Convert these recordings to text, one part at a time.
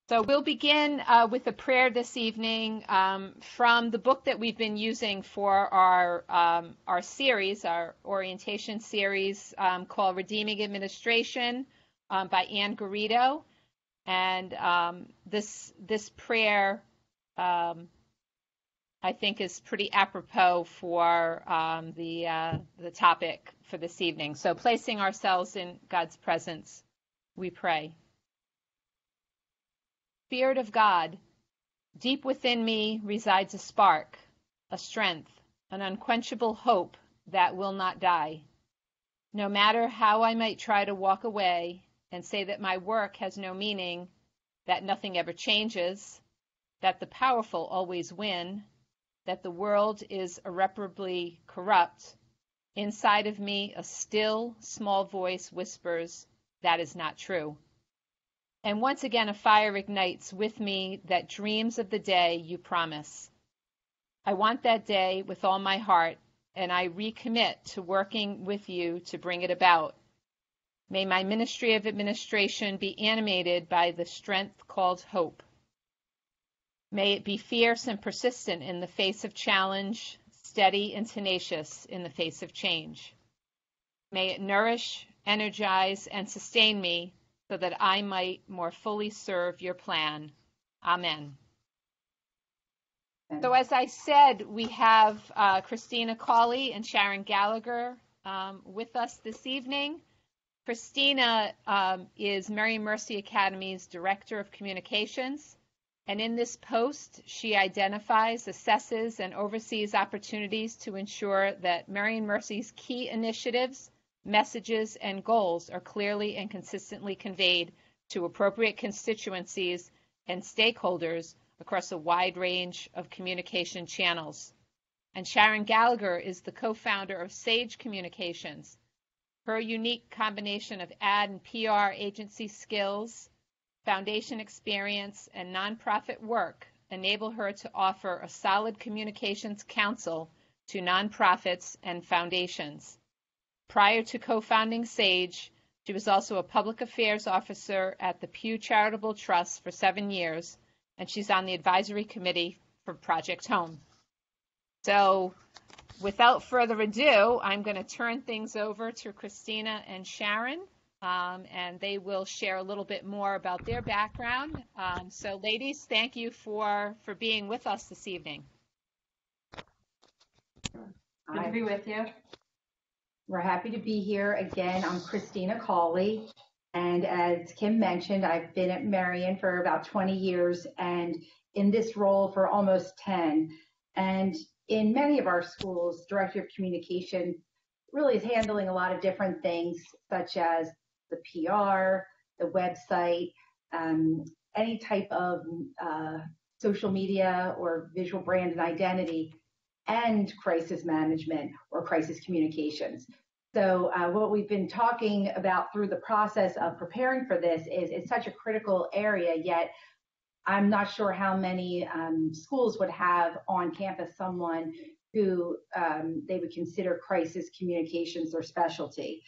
So we'll begin with a prayer this evening from the book that we've been using for our series, our orientation series called Redeeming Administration by Anne Garrido. And this prayer, I think, is pretty apropos for the topic for this evening. So placing ourselves in God's presence, we pray. Spirit of God, deep within me resides a spark, a strength, an unquenchable hope that will not die. No matter how I might try to walk away and say that my work has no meaning, that nothing ever changes, that the powerful always win, that the world is irreparably corrupt, inside of me a still, small voice whispers, that is not true. And once again a fire ignites with me that dreams of the day you promise. I want that day with all my heart, and I recommit to working with you to bring it about. May my ministry of administration be animated by the strength called hope. May it be fierce and persistent in the face of challenge, steady and tenacious in the face of change. May it nourish, energize, and sustain me so that I might more fully serve your plan. Amen. So as I said, we have Kristina Cawley and Sharon Gallagher with us this evening. Kristina is Mary Mercy Academy's Director of Communications, and in this post, she identifies, assesses, and oversees opportunities to ensure that Mary Mercy's key initiatives, messages, and goals are clearly and consistently conveyed to appropriate constituencies and stakeholders across a wide range of communication channels. And Sharon Gallagher is the co-founder of Sage Communications. Her unique combination of ad and PR agency skills, foundation experience, and nonprofit work enable her to offer a solid communications counsel to nonprofits and foundations. Prior to co-founding Sage, she was also a public affairs officer at the Pew Charitable Trust for 7 years, and she's on the advisory committee for Project Home. So without further ado, I'm going to turn things over to Kristina and Sharon, and they will share a little bit more about their background. So ladies, thank you for being with us this evening. Good to be with you. We're happy to be here again. I'm Kristina Cawley, and as Kim mentioned, I've been at Marion for about 20 years and in this role for almost 10. And in many of our schools, Director of Communication really is handling a lot of different things, such as the PR, the website, any type of social media or visual brand and identity, and crisis management or crisis communications. So what we've been talking about through the process of preparing for this is it's such a critical area, yet I'm not sure how many schools would have on campus someone who they would consider crisis communications their specialty.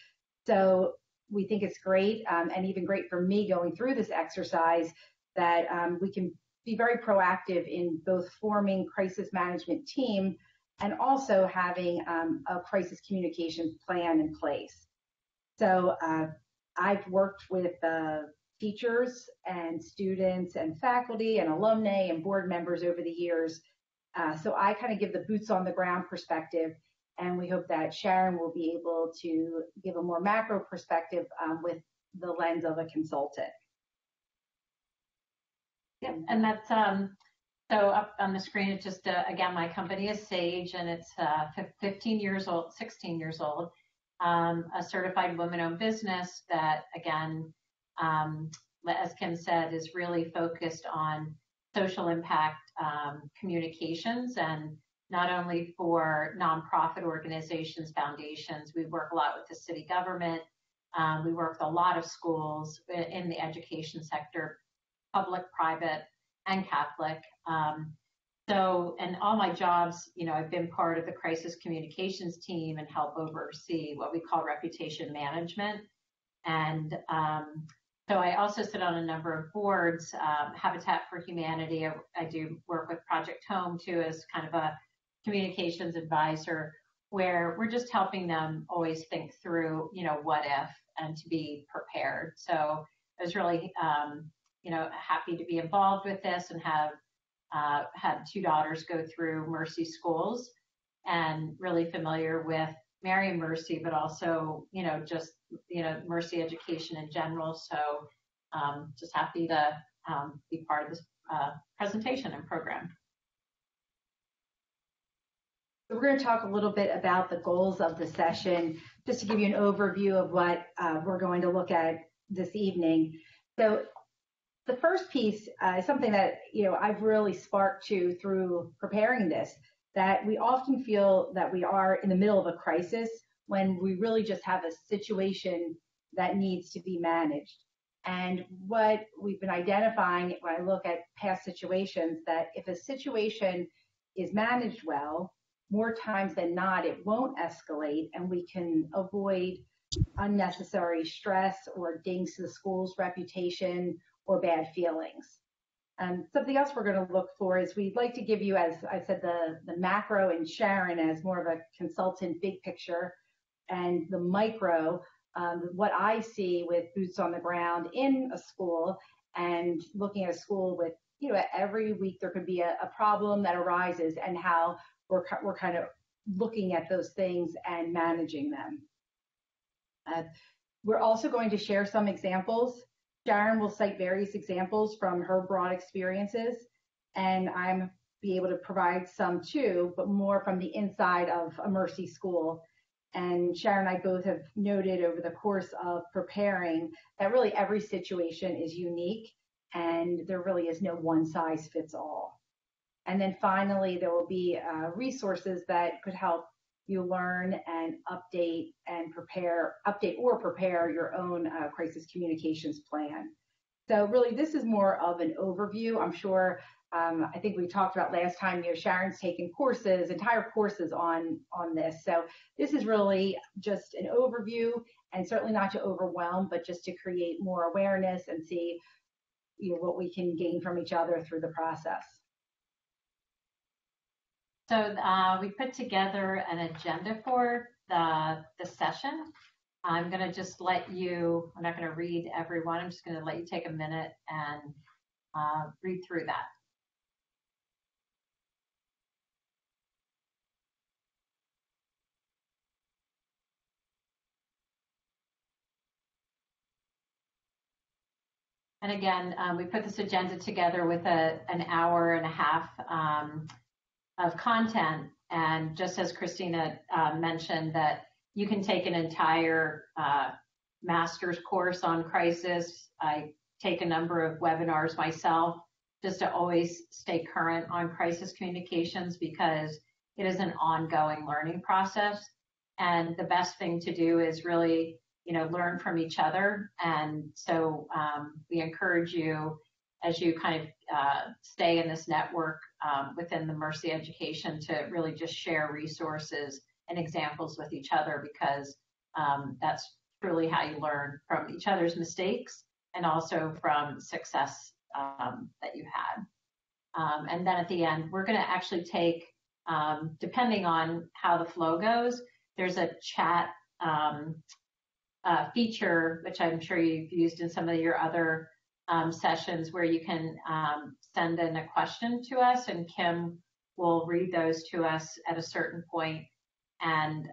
So we think it's great and even great for me going through this exercise that we can be very proactive in both forming crisis management team and also having a crisis communication plan in place. So I've worked with teachers and students and faculty and alumni and board members over the years. So I kind of give the boots on the ground perspective, and we hope that Sharon will be able to give a more macro perspective with the lens of a consultant. Yep, and that's so up on the screen, it's just, again, my company is Sage, and it's 16 years old, a certified women-owned business that, again, as Kim said, is really focused on social impact communications, and not only for nonprofit organizations, foundations. We work a lot with the city government. We work with a lot of schools in the education sector, public, private, and Catholic. So, and all my jobs, I've been part of the crisis communications team and help oversee what we call reputation management. And So I also sit on a number of boards, Habitat for Humanity. I do work with Project Home too as kind of a communications advisor, where we're just helping them always think through, what if, and to be prepared. So I was really, happy to be involved with this and have had two daughters go through Mercy schools and really familiar with Mary and Mercy, but also, just, Mercy education in general. So just happy to be part of this presentation and program. So we're going to talk a little bit about the goals of the session, just to give you an overview of what we're going to look at this evening. So the first piece is something that, I've really sparked to through preparing this, that we often feel that we are in the middle of a crisis when we really just have a situation that needs to be managed. And what we've been identifying when I look at past situations, that if a situation is managed well, more times than not, it won't escalate, and we can avoid unnecessary stress or dings to the school's reputation or bad feelings. Something else we're going to look for is we'd like to give you, as I said, the macro and Sharon as more of a consultant, big picture, and the micro, what I see with boots on the ground in a school, and looking at a school with, every week there could be a problem that arises, and how we're kind of looking at those things and managing them. We're also going to share some examples. Sharon will cite various examples from her broad experiences, and I'm be able to provide some too, but more from the inside of a Mercy school. And Sharon and I both have noted over the course of preparing that really every situation is unique, and there really is no one size fits all. And then finally, there will be resources that could help you learn and update or prepare your own crisis communications plan. So really, this is more of an overview. I'm sure, I think we talked about last time, Sharon's taken courses, entire courses on this. So this is really just an overview, and certainly not to overwhelm, but just to create more awareness and see what we can gain from each other through the process. So we put together an agenda for the session. I'm going to just let you, I'm not going to read everyone, I'm just going to let you take a minute and read through that. And again, we put this agenda together with an hour and a half of content. And just as Kristina mentioned, that you can take an entire master's course on crisis. I take a number of webinars myself just to always stay current on crisis communications, because it is an ongoing learning process. And the best thing to do is really, learn from each other. And so we encourage you, as you kind of stay in this network within the Mercy education, to really just share resources and examples with each other, because that's truly how you learn from each other's mistakes and also from success that you had. And then at the end, we're going to actually take, depending on how the flow goes, there's a chat feature, which I'm sure you've used in some of your other sessions, where you can send in a question to us, and Kim will read those to us at a certain point. And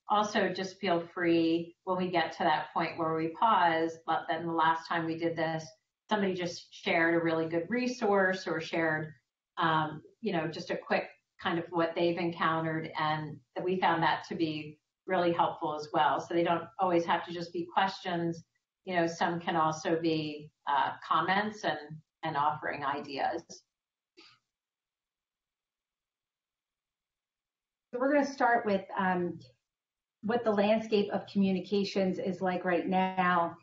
also just feel free, when we get to that point where we pause, but then the last time we did this, somebody just shared a really good resource, or shared, just a quick kind of what they've encountered, and that we found that to be really helpful as well. So they don't always have to just be questions. Some can also be comments and offering ideas. So we're going to start with what the landscape of communications is like right now.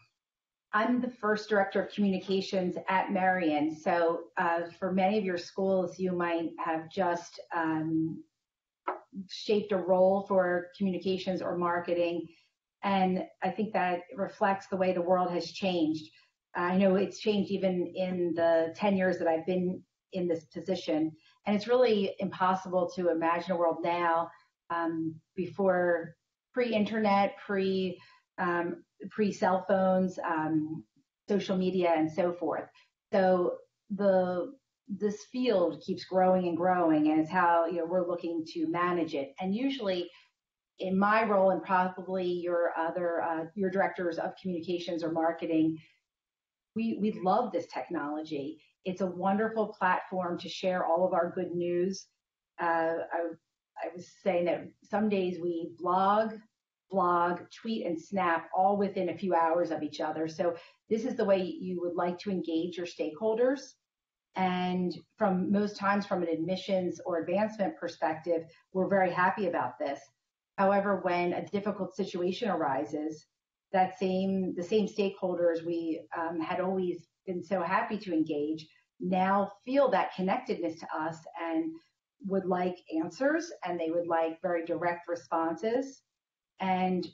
I'm the first director of communications at Marian. So for many of your schools, you might have just shaped a role for communications or marketing. And I think that reflects the way the world has changed. I know it's changed even in the 10 years that I've been in this position. And it's really impossible to imagine a world now, before pre-internet, pre-cell phones, social media, and so forth. So this field keeps growing and growing, and it's how we're looking to manage it. And usually, in my role, and probably your directors of communications or marketing, we love this technology. It's a wonderful platform to share all of our good news. I was saying that some days we blog, tweet, and snap all within a few hours of each other. So this is the way you would like to engage your stakeholders. And from most times, from an admissions or advancement perspective, we're very happy about this. However, when a difficult situation arises, the same stakeholders we had always been so happy to engage now feel that connectedness to us and would like answers, and they would like very direct responses. And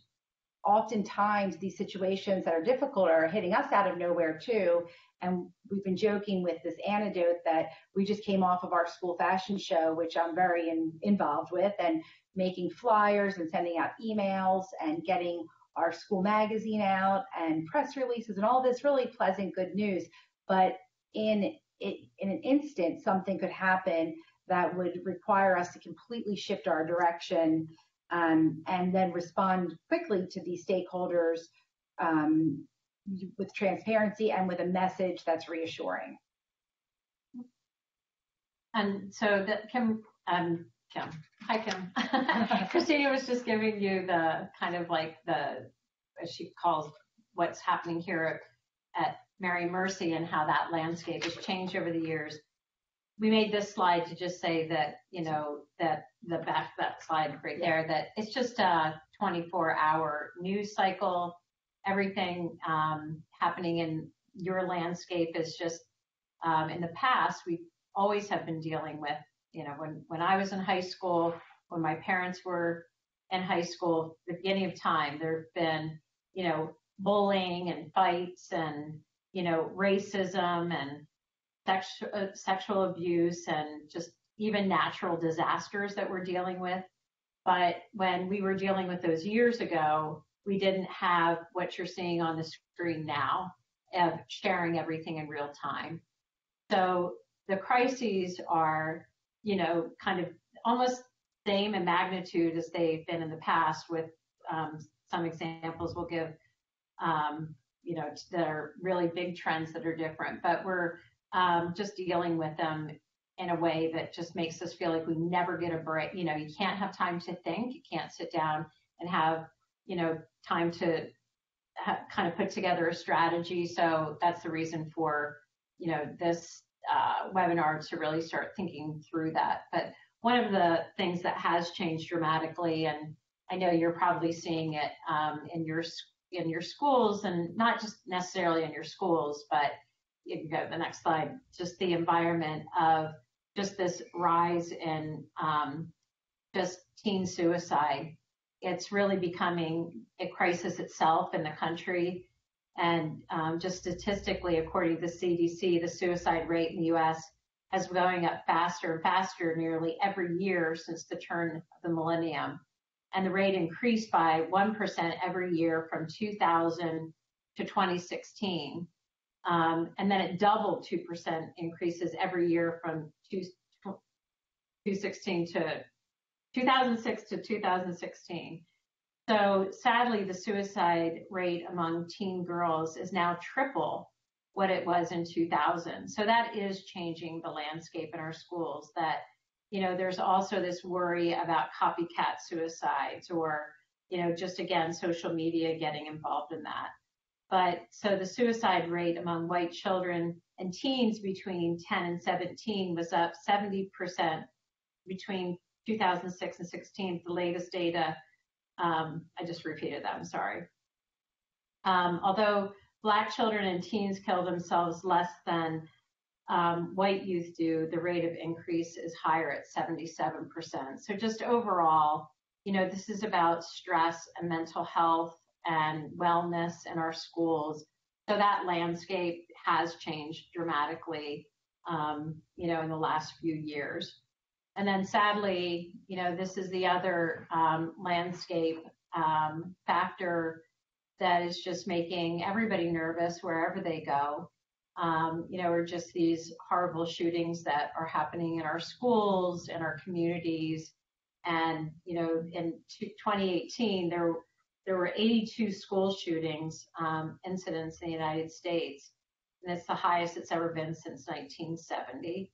oftentimes these situations that are difficult are hitting us out of nowhere too. And we've been joking with this anecdote that we just came off of our school fashion show, which I'm very involved with, and making flyers and sending out emails and getting our school magazine out and press releases and all this really pleasant good news. But in an instant, something could happen that would require us to completely shift our direction, and then respond quickly to these stakeholders with transparency and with a message that's reassuring. And so that Kim, hi Kim. Kristina was just giving you the kind of like as she calls what's happening here at Mary Mercy and how that landscape has changed over the years. We made this slide to just say that, that the back, that slide right there, that it's just a 24-hour news cycle. Everything happening in your landscape is just, in the past, we always have been dealing with, when I was in high school, when my parents were in high school, the beginning of time, there have been, bullying and fights and, racism and sexual abuse and just even natural disasters that we're dealing with. But when we were dealing with those years ago, we didn't have what you're seeing on the screen now of sharing everything in real time. So the crises are, kind of almost same in magnitude as they've been in the past, with some examples we'll give, that are really big trends that are different. But we're just dealing with them in a way that just makes us feel like we never get a break. You can't have time to think. You can't sit down and have, time to kind of put together a strategy. So that's the reason for, this webinar, to really start thinking through that. But one of the things that has changed dramatically, and I know you're probably seeing it in your schools, and not just necessarily in your schools, but you can go to the next slide, just the environment of just this rise in just teen suicide. It's really becoming a crisis itself in the country. And just statistically, according to the CDC, the suicide rate in the U.S. has been going up faster and faster nearly every year since the turn of the millennium. And the rate increased by 1% every year from 2000 to 2016. And then it doubled 2% increases every year from 2006 to 2016. So sadly, the suicide rate among teen girls is now triple what it was in 2000. So that is changing the landscape in our schools. That, there's also this worry about copycat suicides, or, just again, social media getting involved in that. But so the suicide rate among white children and teens between 10 and 17 was up 70% between 2006 and 16, the latest data. I just repeated that, I'm sorry. Although Black children and teens kill themselves less than white youth do, the rate of increase is higher at 77%. So just overall, this is about stress and mental health and wellness in our schools. So that landscape has changed dramatically, in the last few years. And then sadly, this is the other landscape factor that is just making everybody nervous wherever they go. Are just these horrible shootings that are happening in our schools, in our communities. And, in 2018, there were 82 school shootings incidents in the United States. And it's the highest it's ever been since 1970.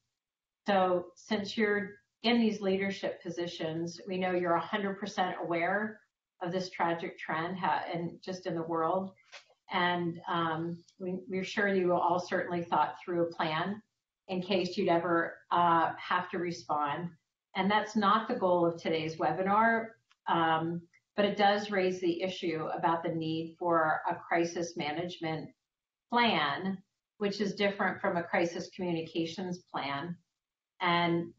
So since you're in these leadership positions, we know you're 100% aware of this tragic trend and just in the world. And we're sure you all certainly thought through a plan in case you'd ever have to respond. And that's not the goal of today's webinar, but it does raise the issue about the need for a crisis management plan, which is different from a crisis communications plan. And,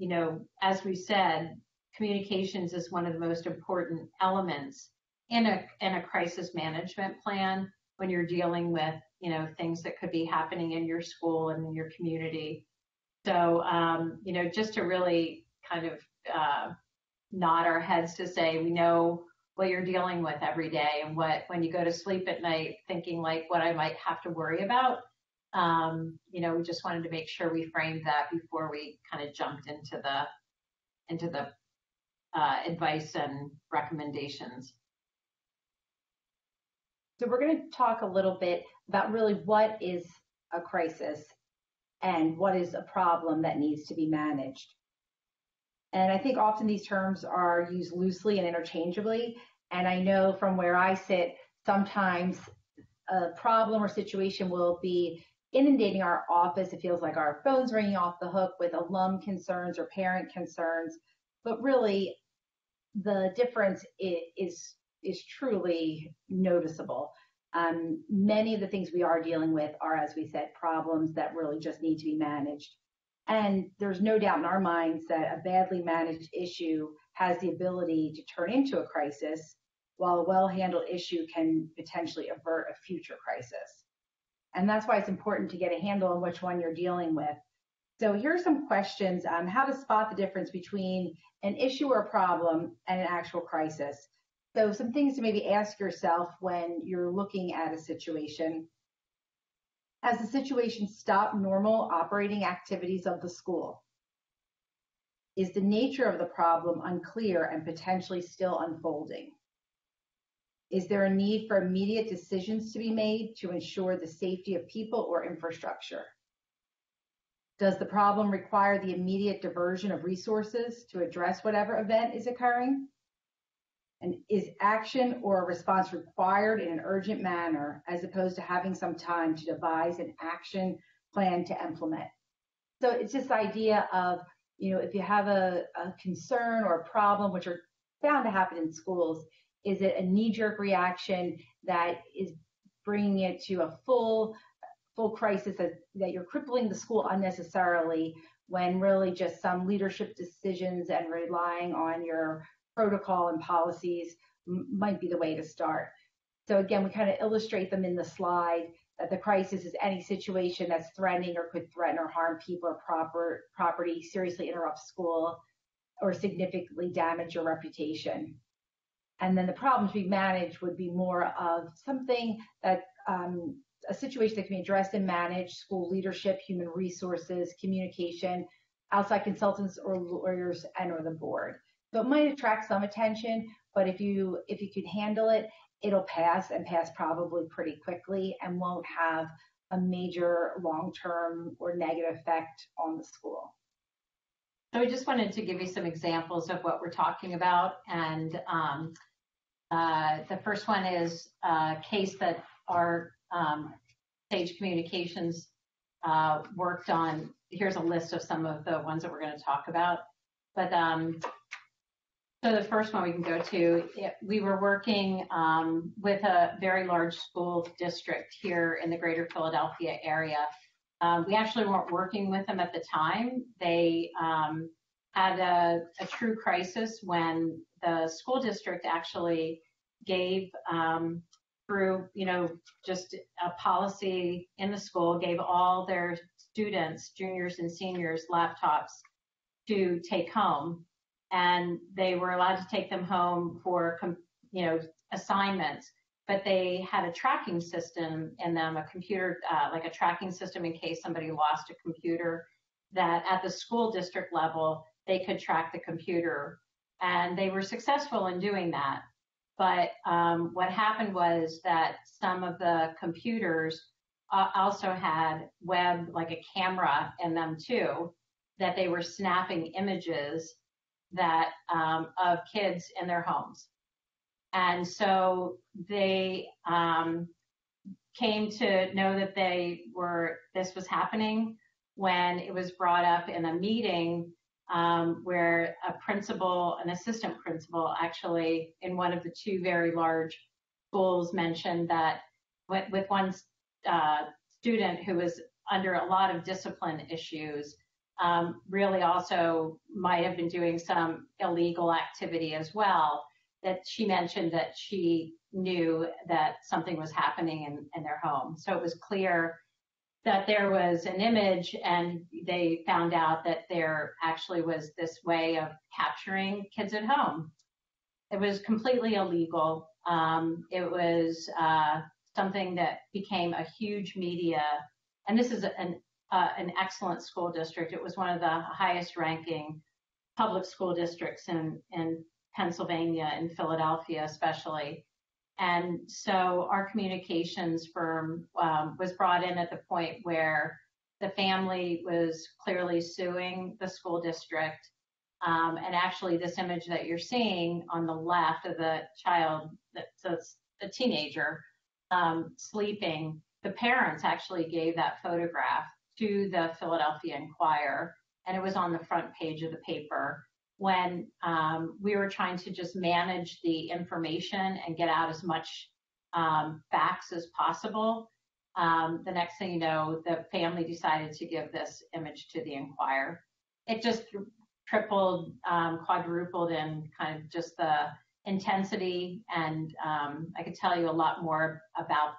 as we said, communications is one of the most important elements in a crisis management plan when you're dealing with, things that could be happening in your school and in your community. So, just to really kind of nod our heads to say, we know what you're dealing with every day and when you go to sleep at night thinking like what I might have to worry about. We just wanted to make sure we framed that before we kind of jumped into the advice and recommendations. So we're going to talk a little bit about really what is a crisis and what is a problem that needs to be managed. And I think often these terms are used loosely and interchangeably. And I know from where I sit, sometimes a problem or situation will be inundating our office. It feels like our phone's ringing off the hook with alum concerns or parent concerns. But really, the difference is truly noticeable. Many of the things we are dealing with are, as we said, problems that really just need to be managed. And there's no doubt in our minds that a badly managed issue has the ability to turn into a crisis, while a well-handled issue can potentially avert a future crisis. And that's why it's important to get a handle on which one you're dealing with. So here are some questions on how to spot the difference between an issue or a problem and an actual crisis. So some things to maybe ask yourself when you're looking at a situation. Has the situation stopped normal operating activities of the school? Is the nature of the problem unclear and potentially still unfolding? Is there a need for immediate decisions to be made to ensure the safety of people or infrastructure? Does the problem require the immediate diversion of resources to address whatever event is occurring? And is action or a response required in an urgent manner as opposed to having some time to devise an action plan to implement? So it's this idea of, if you have a concern or a problem, which are bound to happen in schools, is it a knee-jerk reaction that is bringing it to a full crisis that you're crippling the school unnecessarily, when really just some leadership decisions and relying on your protocol and policies might be the way to start. So again, we kind of illustrate them in the slide that the crisis is any situation that's threatening or could threaten or harm people or property, seriously interrupt school, or significantly damage your reputation. And then the problems we manage would be more of something that a situation that can be addressed and managed: school leadership, human resources, communication, outside consultants or lawyers, and or the board. So it might attract some attention, but if you could handle it, it'll pass and pass probably pretty quickly and won't have a major long-term or negative effect on the school. So I just wanted to give you some examples of what we're talking about. And the first one is a case that our Sage Communications worked on. Here's a list of some of the ones that we're going to talk about. But so the first one we can go to, we were working with a very large school district here in the greater Philadelphia area. We actually weren't working with them at the time. They had a true crisis when the school district actually gave through, just a policy in the school, gave all their students, juniors and seniors, laptops to take home. And they were allowed to take them home for, assignments, but they had a tracking system in them, a computer, like a tracking system in case somebody lost a computer, that at the school district level, they could track the computer. And they were successful in doing that. But what happened was that some of the computers also had like a camera in them too, that they were snapping images that of kids in their homes. And so they came to know that this was happening when it was brought up in a meeting where a principal, an assistant principal, actually in one of the two very large schools mentioned that with one student who was under a lot of discipline issues, really also might have been doing some illegal activity as well, that she mentioned that she knew that something was happening in their home. So it was clear that there was an image, and they found out that there actually was this way of capturing kids at home. It was completely illegal. It was something that became a huge media, and this is an excellent school district. It was one of the highest ranking public school districts in Pennsylvania, in Philadelphia especially. And so our communications firm was brought in at the point where the family was clearly suing the school district. And actually this image that you're seeing on the left of the child, so it's a teenager sleeping, the parents actually gave that photograph to the Philadelphia Inquirer, and it was on the front page of the paper when we were trying to just manage the information and get out as much facts as possible. The next thing you know, the family decided to give this image to the Inquirer. It just tripled, quadrupled in kind of just the intensity, and I could tell you a lot more about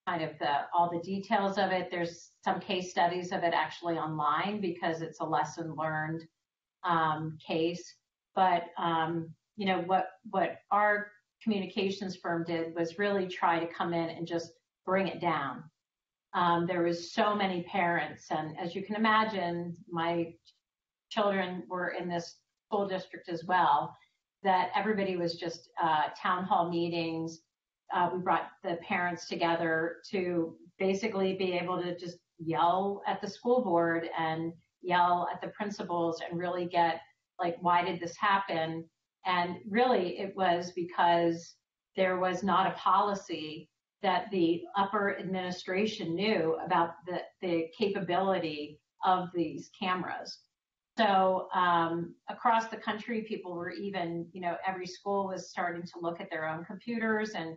kind of all the details of it. There's some case studies of it actually online because it's a lesson learned case. But what our communications firm did was really try to come in and just bring it down. There was so many parents, and as you can imagine, my children were in this school district as well, that everybody was just town hall meetings. We brought the parents together to basically be able to just yell at the school board and yell at the principals and really get like, why did this happen? And really it was because there was not a policy that the upper administration knew about the capability of these cameras. So across the country, people were even, every school was starting to look at their own computers, and,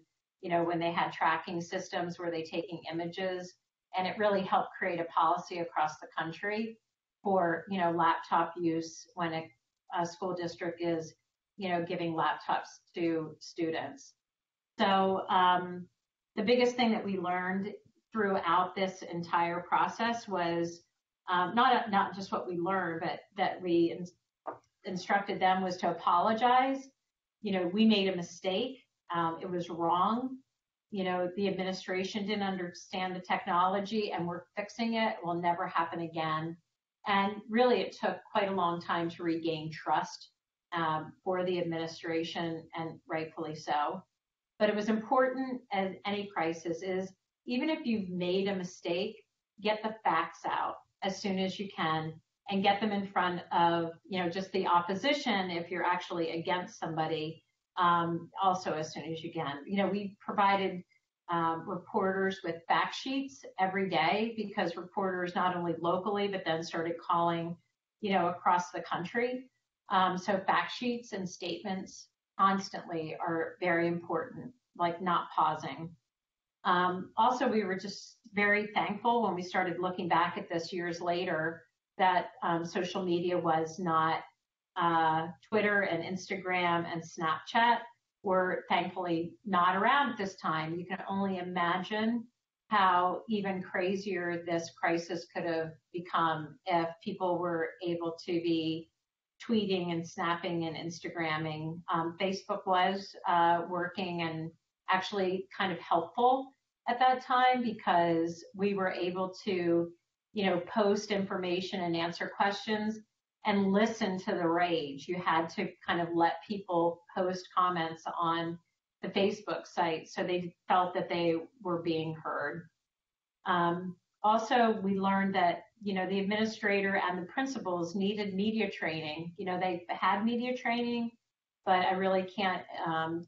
when they had tracking systems, were they taking images? And it really helped create a policy across the country for, laptop use when a school district is, giving laptops to students. So the biggest thing that we learned throughout this entire process was not just what we learned, but that we instructed them was to apologize. We made a mistake. It was wrong. The administration didn't understand the technology, and we're fixing it. It will never happen again. And really, it took quite a long time to regain trust for the administration, and rightfully so. But it was important, as any crisis is, even if you've made a mistake, get the facts out as soon as you can, and get them in front of, just the opposition if you're actually against somebody, also as soon as you can. We provided reporters with fact sheets every day, because reporters not only locally, but then started calling, across the country. So fact sheets and statements constantly are very important, like not pausing. Also, we were just very thankful when we started looking back at this years later that social media was not Twitter and Instagram and Snapchat. were thankfully not around at this time. You can only imagine how even crazier this crisis could have become if people were able to be tweeting and snapping and Instagramming. Facebook was working and actually kind of helpful at that time because we were able to, post information and answer questions and listen to the rage. You had to kind of let people post comments on the Facebook site so they felt that they were being heard. Also, we learned that, the administrator and the principals needed media training. They had media training, but I really can't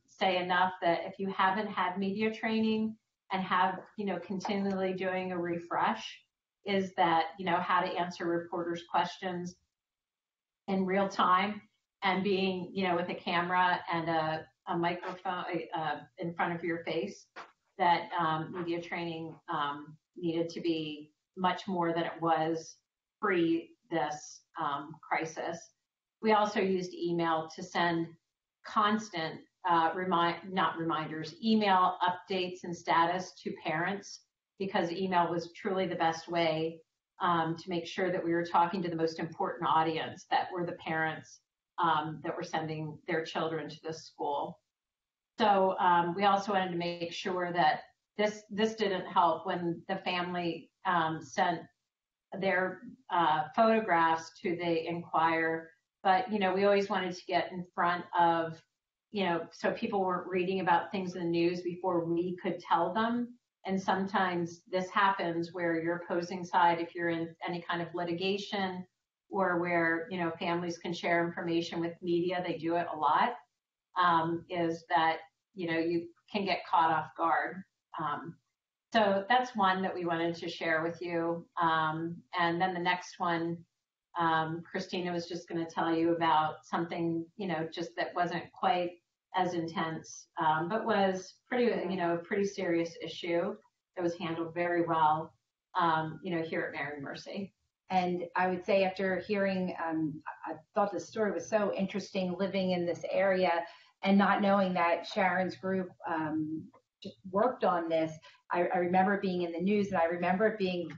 say enough that if you haven't had media training and have, continually doing a refresh, is that, how to answer reporters' questions in real time and being, with a camera and a microphone in front of your face, that media training needed to be much more than it was pre this crisis. We also used email to send constant email updates and status to parents, because email was truly the best way to make sure that we were talking to the most important audience, that were the parents that were sending their children to this school. So we also wanted to make sure that this didn't help when the family sent their photographs to the Inquirer, but we always wanted to get in front of, so people weren't reading about things in the news before we could tell them. And sometimes this happens where your opposing side, if you're in any kind of litigation or where, families can share information with media, they do it a lot, is that, you can get caught off guard. So that's one that we wanted to share with you. And then the next one, Kristina was just going to tell you about something, just that wasn't quite as intense, but was pretty, a pretty serious issue that was handled very well, here at Mary Mercy. And I would say after hearing, I thought the story was so interesting, living in this area and not knowing that Sharon's group just worked on this. I remember being in the news, and I remember it being,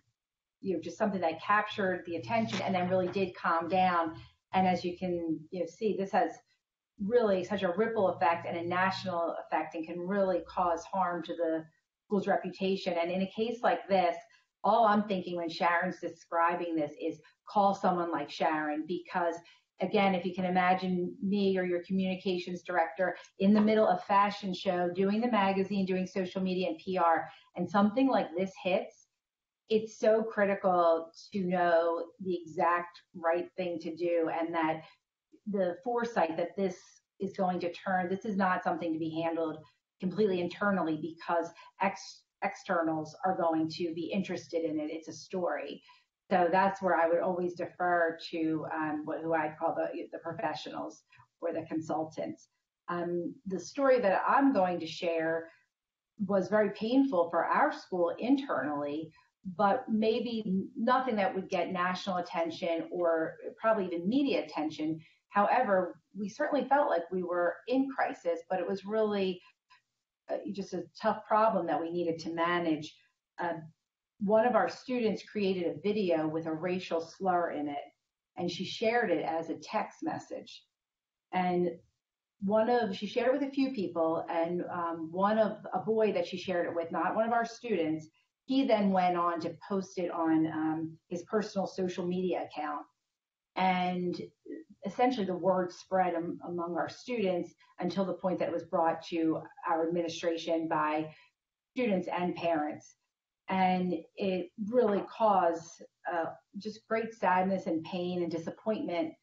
just something that captured the attention and then really did calm down. And as you can see, this has really such a ripple effect and a national effect, and can really cause harm to the school's reputation. And in a case like this, all I'm thinking when Sharon's describing this is call someone like Sharon, because again, if you can imagine me or your communications director in the middle of fashion show, doing the magazine, doing social media and PR, and something like this hits, it's so critical to know the exact right thing to do, and that the foresight that this is going to turn, this is not something to be handled completely internally because externals are going to be interested in it. It's a story. So that's where I would always defer to who I'd call the professionals or the consultants. The story that I'm going to share was very painful for our school internally, but maybe nothing that would get national attention or probably even media attention. However, we certainly felt like we were in crisis, but it was really just a tough problem that we needed to manage. One of our students created a video with a racial slur in it, and she shared it as a text message. And she shared it with a few people, and a boy that she shared it with, not one of our students, he then went on to post it on his personal social media account. And essentially the word spread among our students until the point that it was brought to our administration by students and parents. And it really caused just great sadness and pain and disappointment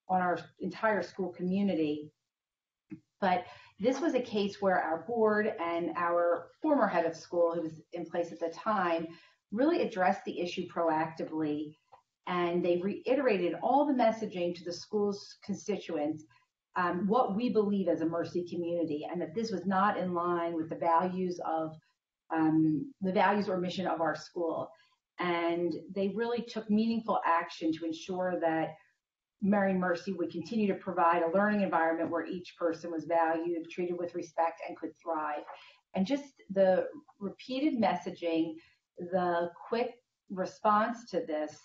on our entire school community. But this was a case where our board and our former head of school, who was in place at the time, really addressed the issue proactively. And they reiterated all the messaging to the school's constituents, what we believe as a Mercy community, and that this was not in line with the values or mission of our school. And they really took meaningful action to ensure that Mary Mercy would continue to provide a learning environment where each person was valued, treated with respect, and could thrive. And just the repeated messaging, the quick response to this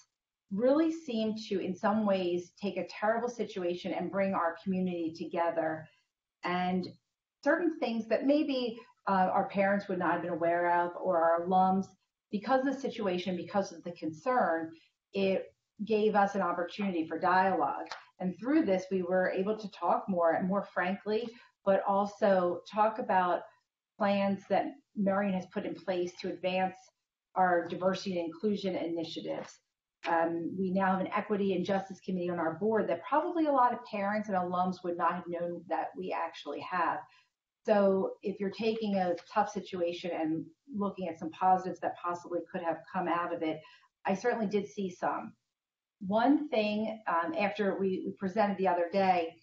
really seemed to, in some ways, take a terrible situation and bring our community together. And certain things that maybe our parents would not have been aware of, or our alums, because of the situation, because of the concern, it gave us an opportunity for dialogue. And through this, we were able to talk more and more frankly, but also talk about plans that Marion has put in place to advance our diversity and inclusion initiatives. We now have an equity and justice committee on our board that probably a lot of parents and alums would not have known that we actually have. So if you're taking a tough situation and looking at some positives that possibly could have come out of it, I certainly did see some. One thing, after we presented the other day,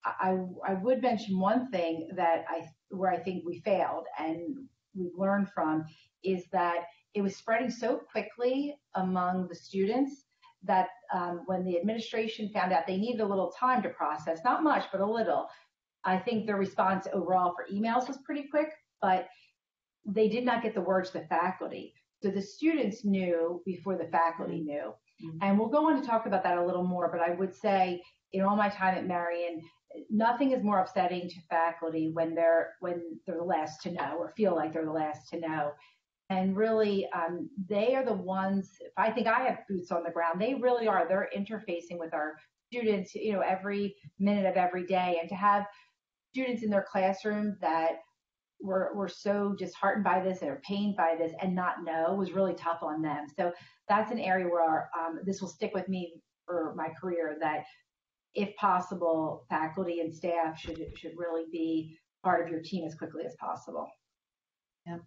I would mention one thing that where I think we failed and we've learned from is that it was spreading so quickly among the students that when the administration found out, they needed a little time to process, not much, but a little. I think the response overall for emails was pretty quick, but they did not get the word to the faculty. So the students knew before the faculty knew. Mm-hmm. And we'll go on to talk about that a little more, but I would say in all my time at Marion, nothing is more upsetting to faculty when they're the last to know or feel like they're the last to know. And really, they are the ones, if I think I have boots on the ground, they really are. They're interfacing with our students, every minute of every day. And to have students in their classroom that were so disheartened by this or pained by this and not know was really tough on them. So that's an area where this will stick with me for my career, that if possible, faculty and staff should really be part of your team as quickly as possible. Yeah,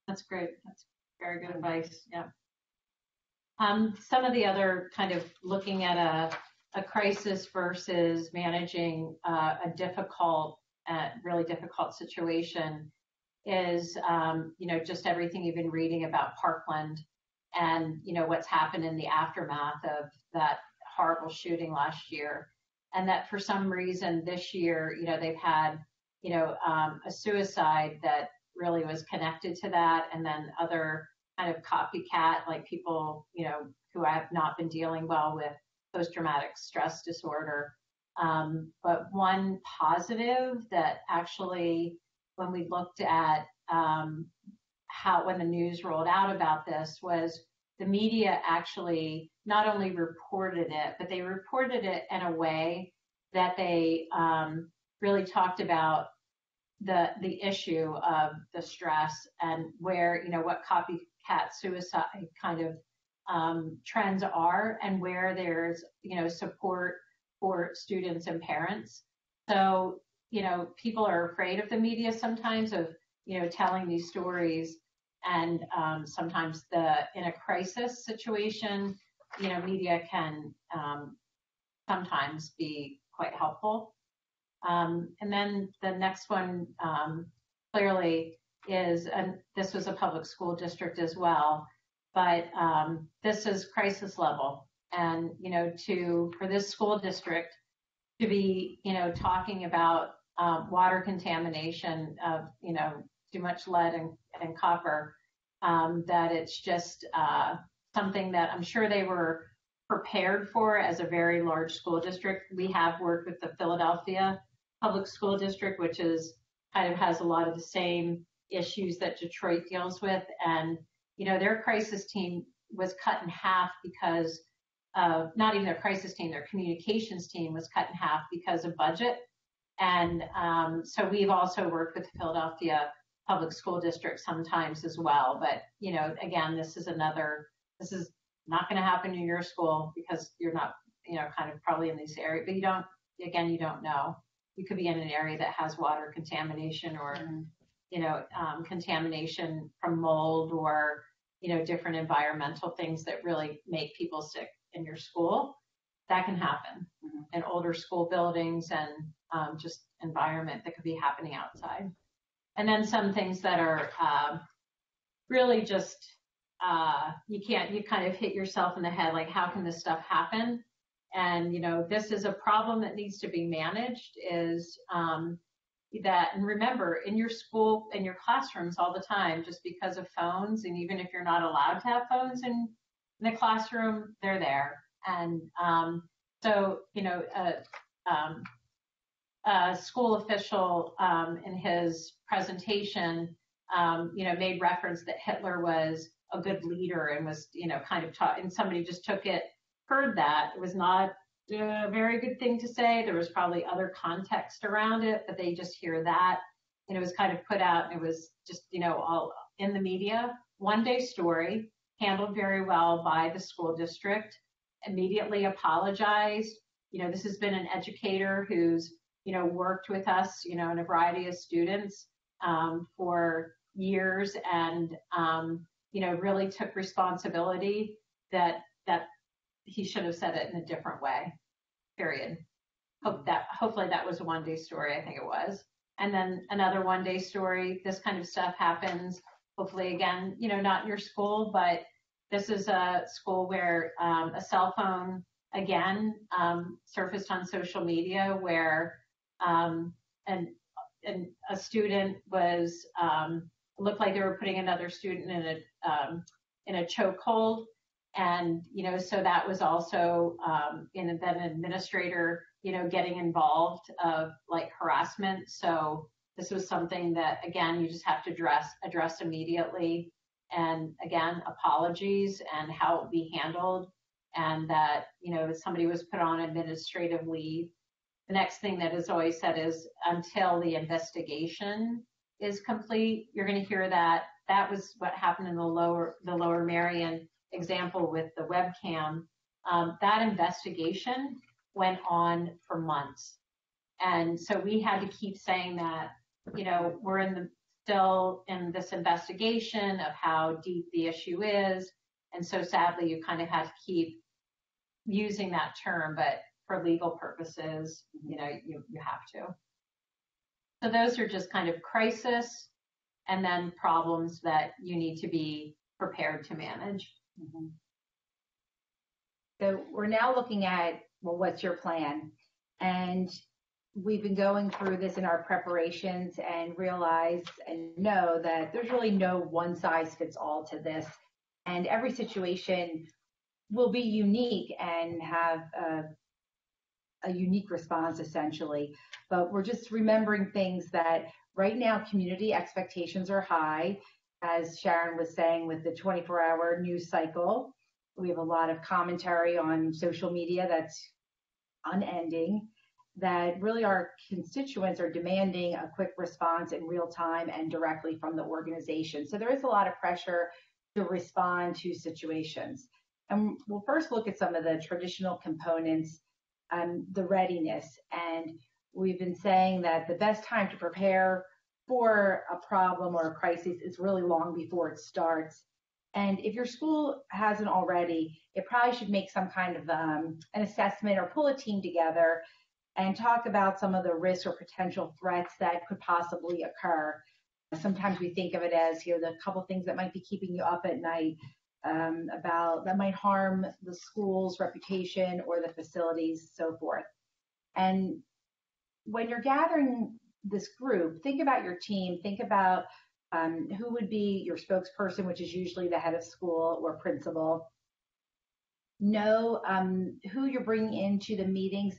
that's great. That's very good advice. Yeah. Some of the other kind of looking at a crisis versus managing a really difficult situation is, just everything you've been reading about Parkland and, what's happened in the aftermath of that horrible shooting last year. And that for some reason this year, they've had, a suicide that really was connected to that. And then other kind of copycat, like people, who have not been dealing well with post-traumatic stress disorder. But one positive that actually, when we looked at when the news rolled out about this, was the media actually not only reported it, but they reported it in a way that they really talked about the issue of the stress and where, what copycat suicide kind of trends are and where there's, support for students and parents. So, people are afraid of the media sometimes of, telling these stories. And sometimes in a crisis situation, media can sometimes be quite helpful. And then the next one clearly is, and this was a public school district as well, but this is crisis level. And, for this school district to be, talking about water contamination of, too much lead and copper, that it's just something that I'm sure they were prepared for as a very large school district. We have worked with the Philadelphia Public School District, which is kind of has a lot of the same issues that Detroit deals with. And, their crisis team was cut in half because of, not even their crisis team, their communications team was cut in half because of budget. And so we've also worked with the Philadelphia Public School District sometimes as well. But, again, this is not going to happen in your school because you're not, kind of probably in this area, but you don't know. You could be in an area that has water contamination or, contamination from mold or, different environmental things that really make people sick in your school. That can happen in older school buildings and just environment that could be happening outside. And then some things that are really just, you kind of hit yourself in the head, like, how can this stuff happen? And, this is a problem that needs to be managed is that, and remember, in your school, in your classrooms all the time, just because of phones, and even if you're not allowed to have phones in the classroom, they're there. And so, a school official in his presentation, made reference that Hitler was a good leader and was, kind of taught, and somebody just heard that. It was not a very good thing to say. There was probably other context around it, but they just hear that. And it was kind of put out, and it was just, all in the media. One day story, handled very well by the school district, immediately apologized. This has been an educator who's, worked with us, in a variety of students for years, and, really took responsibility that he should have said it in a different way, period. Hopefully that was a one-day story. I think it was. And then another one-day story, this kind of stuff happens, hopefully again, not in your school, but this is a school where a cell phone, again, surfaced on social media where and a student was, looked like they were putting another student in a chokehold. And, so that was also, then an administrator, getting involved of like harassment. So this was something that, again, you just have to address immediately. And again, apologies and how it will be handled. And that, somebody was put on administrative leave. The next thing that is always said is until the investigation is complete. You're going to hear that. That was what happened in the Lower Merion example with the webcam. That investigation went on for months. And so we had to keep saying that, we're still in this investigation of how deep the issue is. And so sadly, you kind of had to keep using that term, but for legal purposes, you have to. So those are just kind of crisis and then problems that you need to be prepared to manage. Mm-hmm. So we're now looking at, well, what's your plan? And we've been going through this in our preparations and realize and know that there's really no one size fits all to this. And every situation will be unique and have a unique response essentially. But we're just remembering things that right now community expectations are high. As Sharon was saying, with the 24-hour news cycle, we have a lot of commentary on social media that's unending, that really our constituents are demanding a quick response in real time and directly from the organization. So there is a lot of pressure to respond to situations. And we'll first look at some of the traditional components, the readiness. And we've been saying that the best time to prepare for a problem or a crisis is really long before it starts. And if your school hasn't already, it probably should make some kind of an assessment or pull a team together and talk about some of the risks or potential threats that could possibly occur. Sometimes we think of it as the couple things that might be keeping you up at night, about that might harm the school's reputation or the facilities, so forth. And when you're gathering this group, think about your team, think about who would be your spokesperson, which is usually the head of school or principal. Know who you're bringing into the meetings.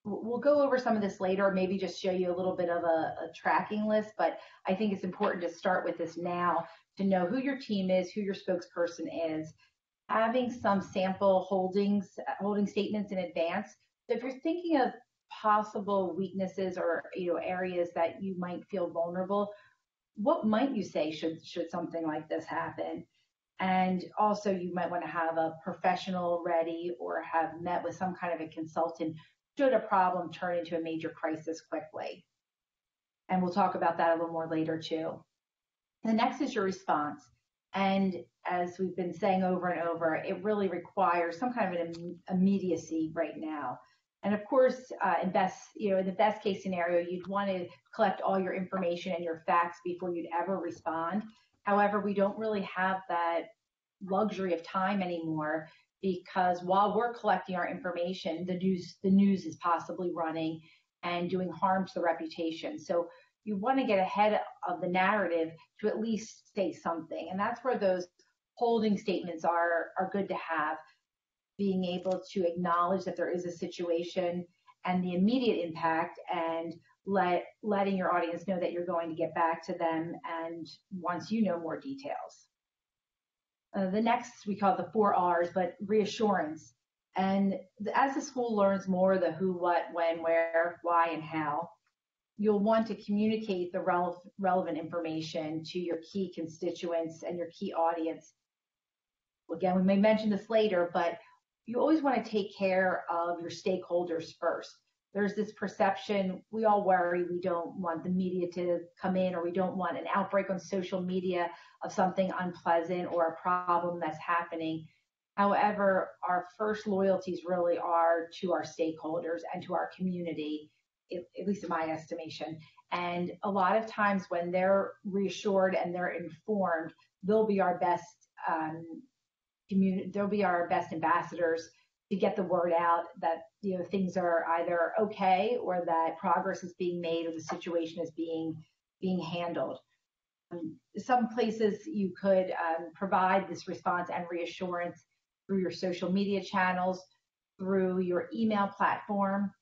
We'll go over some of this later, or maybe just show you a little bit of a tracking list, but I think it's important to start with this now to know who your team is, who your spokesperson is, having some sample holding statements in advance. So if you're thinking of possible weaknesses or areas that you might feel vulnerable, what might you say should something like this happen? And also you might want to have a professional ready or have met with some kind of a consultant should a problem turn into a major crisis quickly. And we'll talk about that a little more later too. The next is your response. And as we've been saying over and over, it really requires some kind of an immediacy right now. And of course, in the best case scenario, you'd want to collect all your information and your facts before you'd ever respond. However, we don't really have that luxury of time anymore. because while we're collecting our information, the news is possibly running and doing harm to the reputation. So you want to get ahead of the narrative to at least say something. And that's where those holding statements are good to have, being able to acknowledge that there is a situation and the immediate impact, and letting your audience know that you're going to get back to them and once you know more details. The next, we call it the 4 R's, but reassurance. And as the school learns more, the who, what, when, where, why, and how, you'll want to communicate the relevant information to your key constituents and your key audience. Again, we may mention this later, but you always want to take care of your stakeholders first. There's this perception, we all worry, we don't want the media to come in, or we don't want an outbreak on social media of something unpleasant or a problem that's happening. However, our first loyalties really are to our stakeholders and to our community, at least in my estimation. And a lot of times when they're reassured and they're informed, they'll be our best they'll be our best ambassadors to get the word out that things are either okay, or that progress is being made, or the situation is being handled. Some places you could provide this response and reassurance through your social media channels, through your email platform.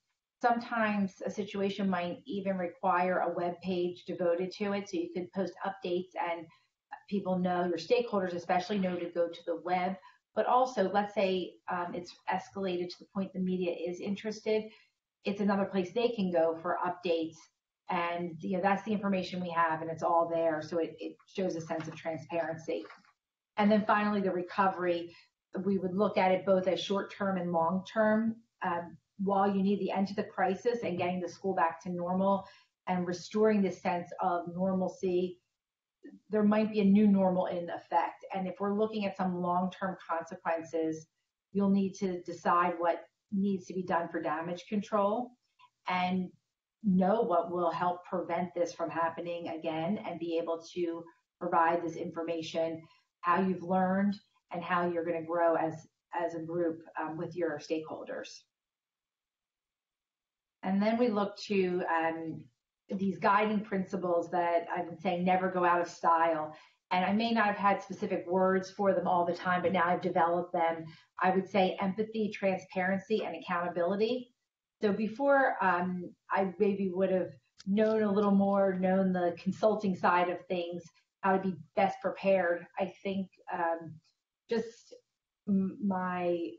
Sometimes a situation might even require a web page devoted to it, so you could post updates and people know, your stakeholders especially know to go to the web. But also, let's say it's escalated to the point the media is interested, it's another place they can go for updates. And that's the information we have, and it's all there. So it shows a sense of transparency. And then finally, the recovery. We would look at it both as short-term and long-term. While you need the end to the crisis and getting the school back to normal and restoring this sense of normalcy, there might be a new normal in effect. And if we're looking at some long-term consequences, you'll need to decide what needs to be done for damage control and know what will help prevent this from happening again, and be able to provide this information, how you've learned and how you're going to grow as a group with your stakeholders. And then we look to these guiding principles that I've been saying never go out of style. And I may not have had specific words for them all the time, but now I've developed them. I would say empathy, transparency, and accountability. So before I maybe would have known a little more, known the consulting side of things, how to be best prepared. I think just the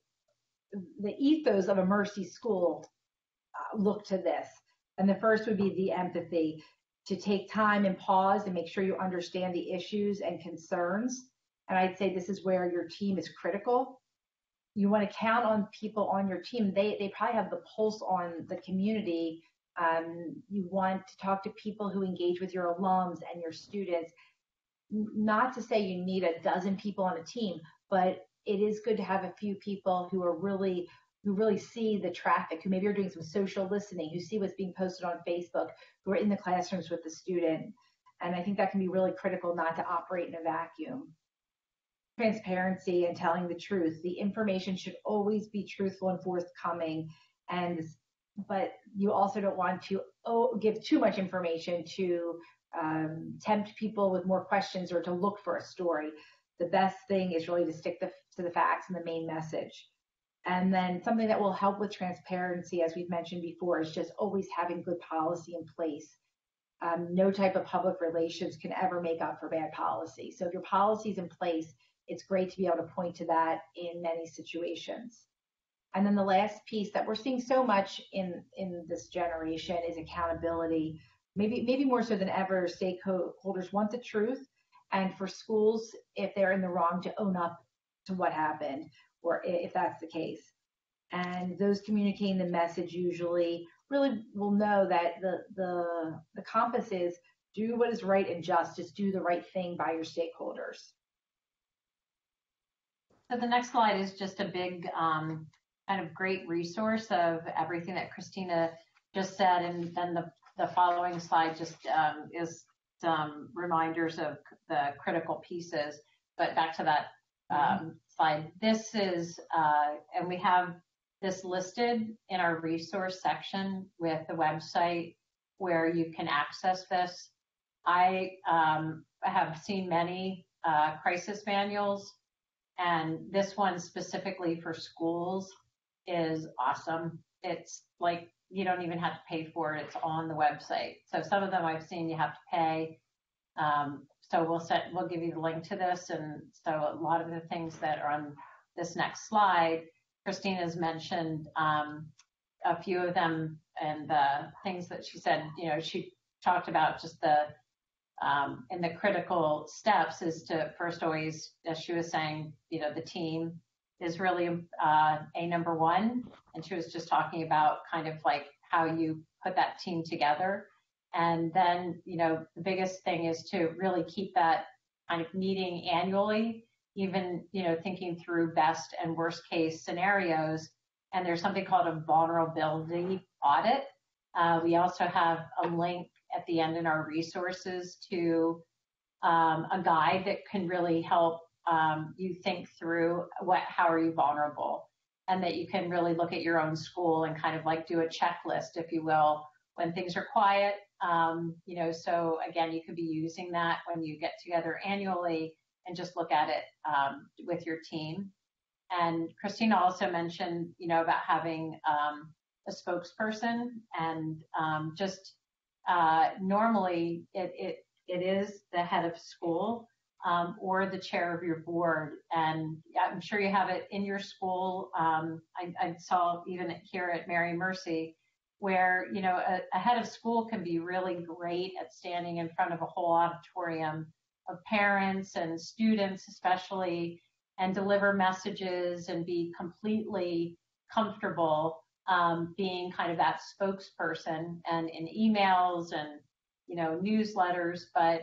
ethos of a Mercy school look to this. And the first would be the empathy, to take time and pause and make sure you understand the issues and concerns. And I'd say this is where your team is critical. You want to count on people on your team. They probably have the pulse on the community. You want to talk to people who engage with your alums and your students. Not to say you need a dozen people on a team, but it is good to have a few people who really see the traffic, who maybe are doing some social listening, who see what's being posted on Facebook, who are in the classrooms with the student. And I think that can be really critical, not to operate in a vacuum. Transparency and telling the truth. The information should always be truthful and forthcoming, but you also don't want to give too much information to tempt people with more questions or to look for a story. The best thing is really to stick to the facts and the main message. And then something that will help with transparency, as we've mentioned before, is just always having good policy in place. No type of public relations can ever make up for bad policy. So if your policy is in place, it's great to be able to point to that in many situations. And then the last piece that we're seeing so much in this generation is accountability. Maybe more so than ever, stakeholders want the truth, and for schools, if they're in the wrong, to own up to what happened, or if that's the case. And those communicating the message usually really will know that the compass is do what is right and just do the right thing by your stakeholders. So the next slide is just a big kind of great resource of everything that Kristina just said, and then the following slide just is some reminders of the critical pieces. But back to that slide. This is, and we have this listed in our resource section with the website where you can access this. I have seen many crisis manuals, and this one specifically for schools is awesome. It's like you don't even have to pay for it. It's on the website. So some of them I've seen you have to pay. So we'll give you the link to this. And so a lot of the things that are on this next slide, Kristina's mentioned a few of them, and the things that she said, she talked about just in the critical steps is to first always, as she was saying, the team is really a number one. And she was just talking about kind of like how you put that team together. And then, the biggest thing is to really keep that kind of meeting annually, even, thinking through best and worst case scenarios. And there's something called a vulnerability audit. We also have a link at the end in our resources to a guide that can really help you think through how are you vulnerable, and that you can really look at your own school and kind of like do a checklist, if you will, when things are quiet. So again, you could be using that when you get together annually and just look at it with your team. And Kristina also mentioned, about having a spokesperson, and just normally it is the head of school or the chair of your board. And I'm sure you have it in your school. I saw even here at Mary Mercy where, a head of school can be really great at standing in front of a whole auditorium of parents and students especially, and deliver messages and be completely comfortable being kind of that spokesperson, and in emails and, newsletters, but,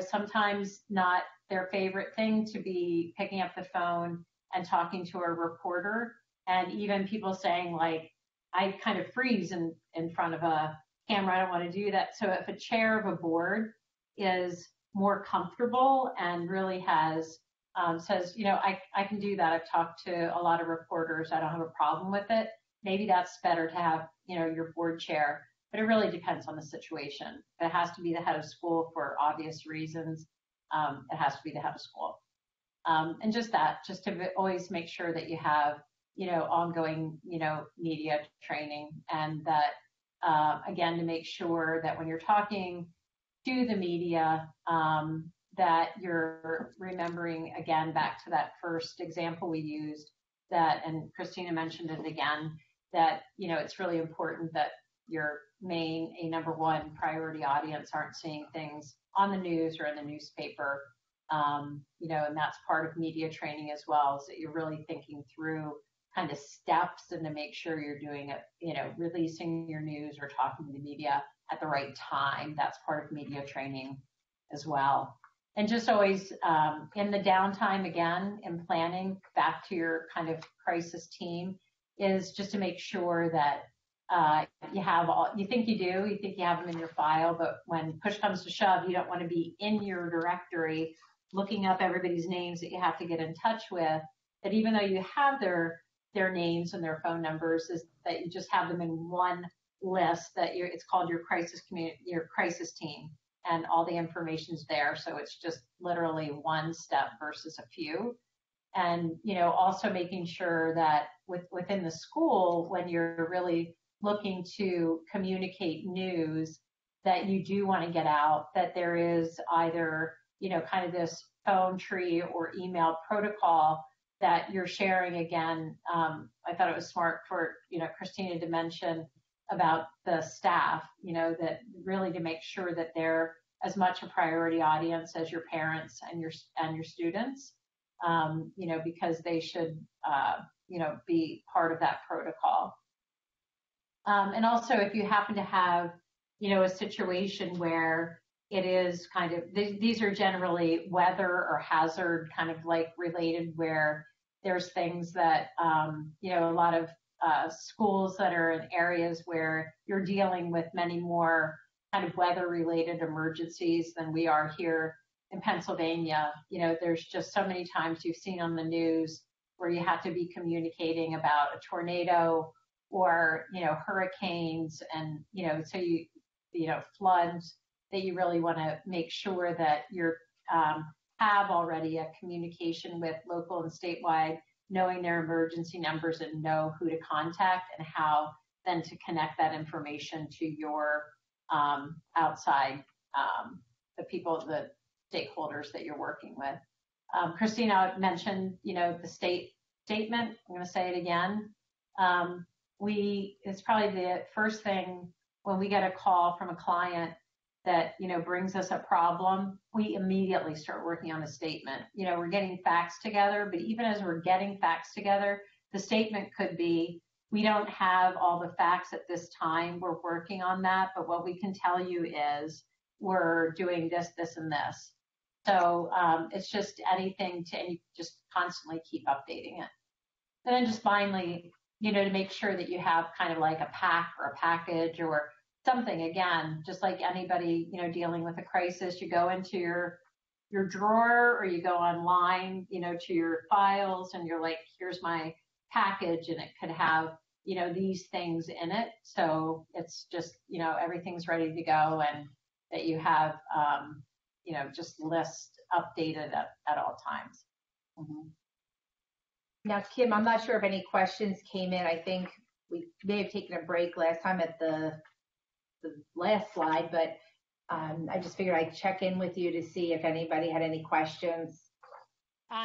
sometimes not their favorite thing to be picking up the phone and talking to a reporter. And even people saying like, I kind of freeze in front of a camera. I don't want to do that. So if a chair of a board is more comfortable and really has says, I can do that. I've talked to a lot of reporters. I don't have a problem with it. Maybe that's better to have, your board chair, but it really depends on the situation. If it has to be the head of school for obvious reasons, it has to be the head of school. And just to always make sure that you have, ongoing, media training, and that, again, to make sure that when you're talking to the media, that you're remembering, again, back to that first example we used, that, and Kristina mentioned it again, that, it's really important that your number one priority audience aren't seeing things on the news or in the newspaper, and that's part of media training as well, so that you're really thinking through kind of steps, and to make sure you're doing it, releasing your news or talking to the media at the right time. That's part of media training as well. And just always in the downtime, again, in planning, back to your kind of crisis team, is just to make sure that you have you think you have them in your file, but when push comes to shove, you don't want to be in your directory looking up everybody's names that you have to get in touch with, that even though you have their names and their phone numbers, is that you just have them in one list, that it's called your crisis team, and all the information's there. So it's just literally one step versus a few. And, also making sure that within the school, when you're really looking to communicate news that you do want to get out, that there is either, kind of this phone tree or email protocol that you're sharing. Again, I thought it was smart for, Kristina to mention about the staff, that really to make sure that they're as much a priority audience as your parents and your students, because they should, be part of that protocol. And also, if you happen to have, a situation where it is kind of, these are generally weather or hazard kind of like related, where there's things that, a lot of schools that are in areas where you're dealing with many more kind of weather related emergencies than we are here in Pennsylvania, there's just so many times you've seen on the news where you have to be communicating about a tornado or, hurricanes and, so floods, that you really want to make sure that you're have already a communication with local and statewide, knowing their emergency numbers and know who to contact and how then to connect that information to your outside, the people, the stakeholders that you're working with. Kristina mentioned, the state statement. I'm going to say it again. It's probably the first thing when we get a call from a client that, brings us a problem, we immediately start working on a statement. We're getting facts together, but even as we're getting facts together, the statement could be, we don't have all the facts at this time. We're working on that, but what we can tell you is we're doing this, this, and this. So it's just anything and you just constantly keep updating it. And then just finally, to make sure that you have kind of like a pack or a package or something, again, just like anybody, dealing with a crisis, you go into your drawer or you go online, to your files and you're like, here's my package, and it could have, these things in it. So it's just, everything's ready to go, and that you have, just list updated at all times. Mm-hmm. Now, Kim, I'm not sure if any questions came in. I think we may have taken a break last time at the last slide, but I just figured I'd check in with you to see if anybody had any questions.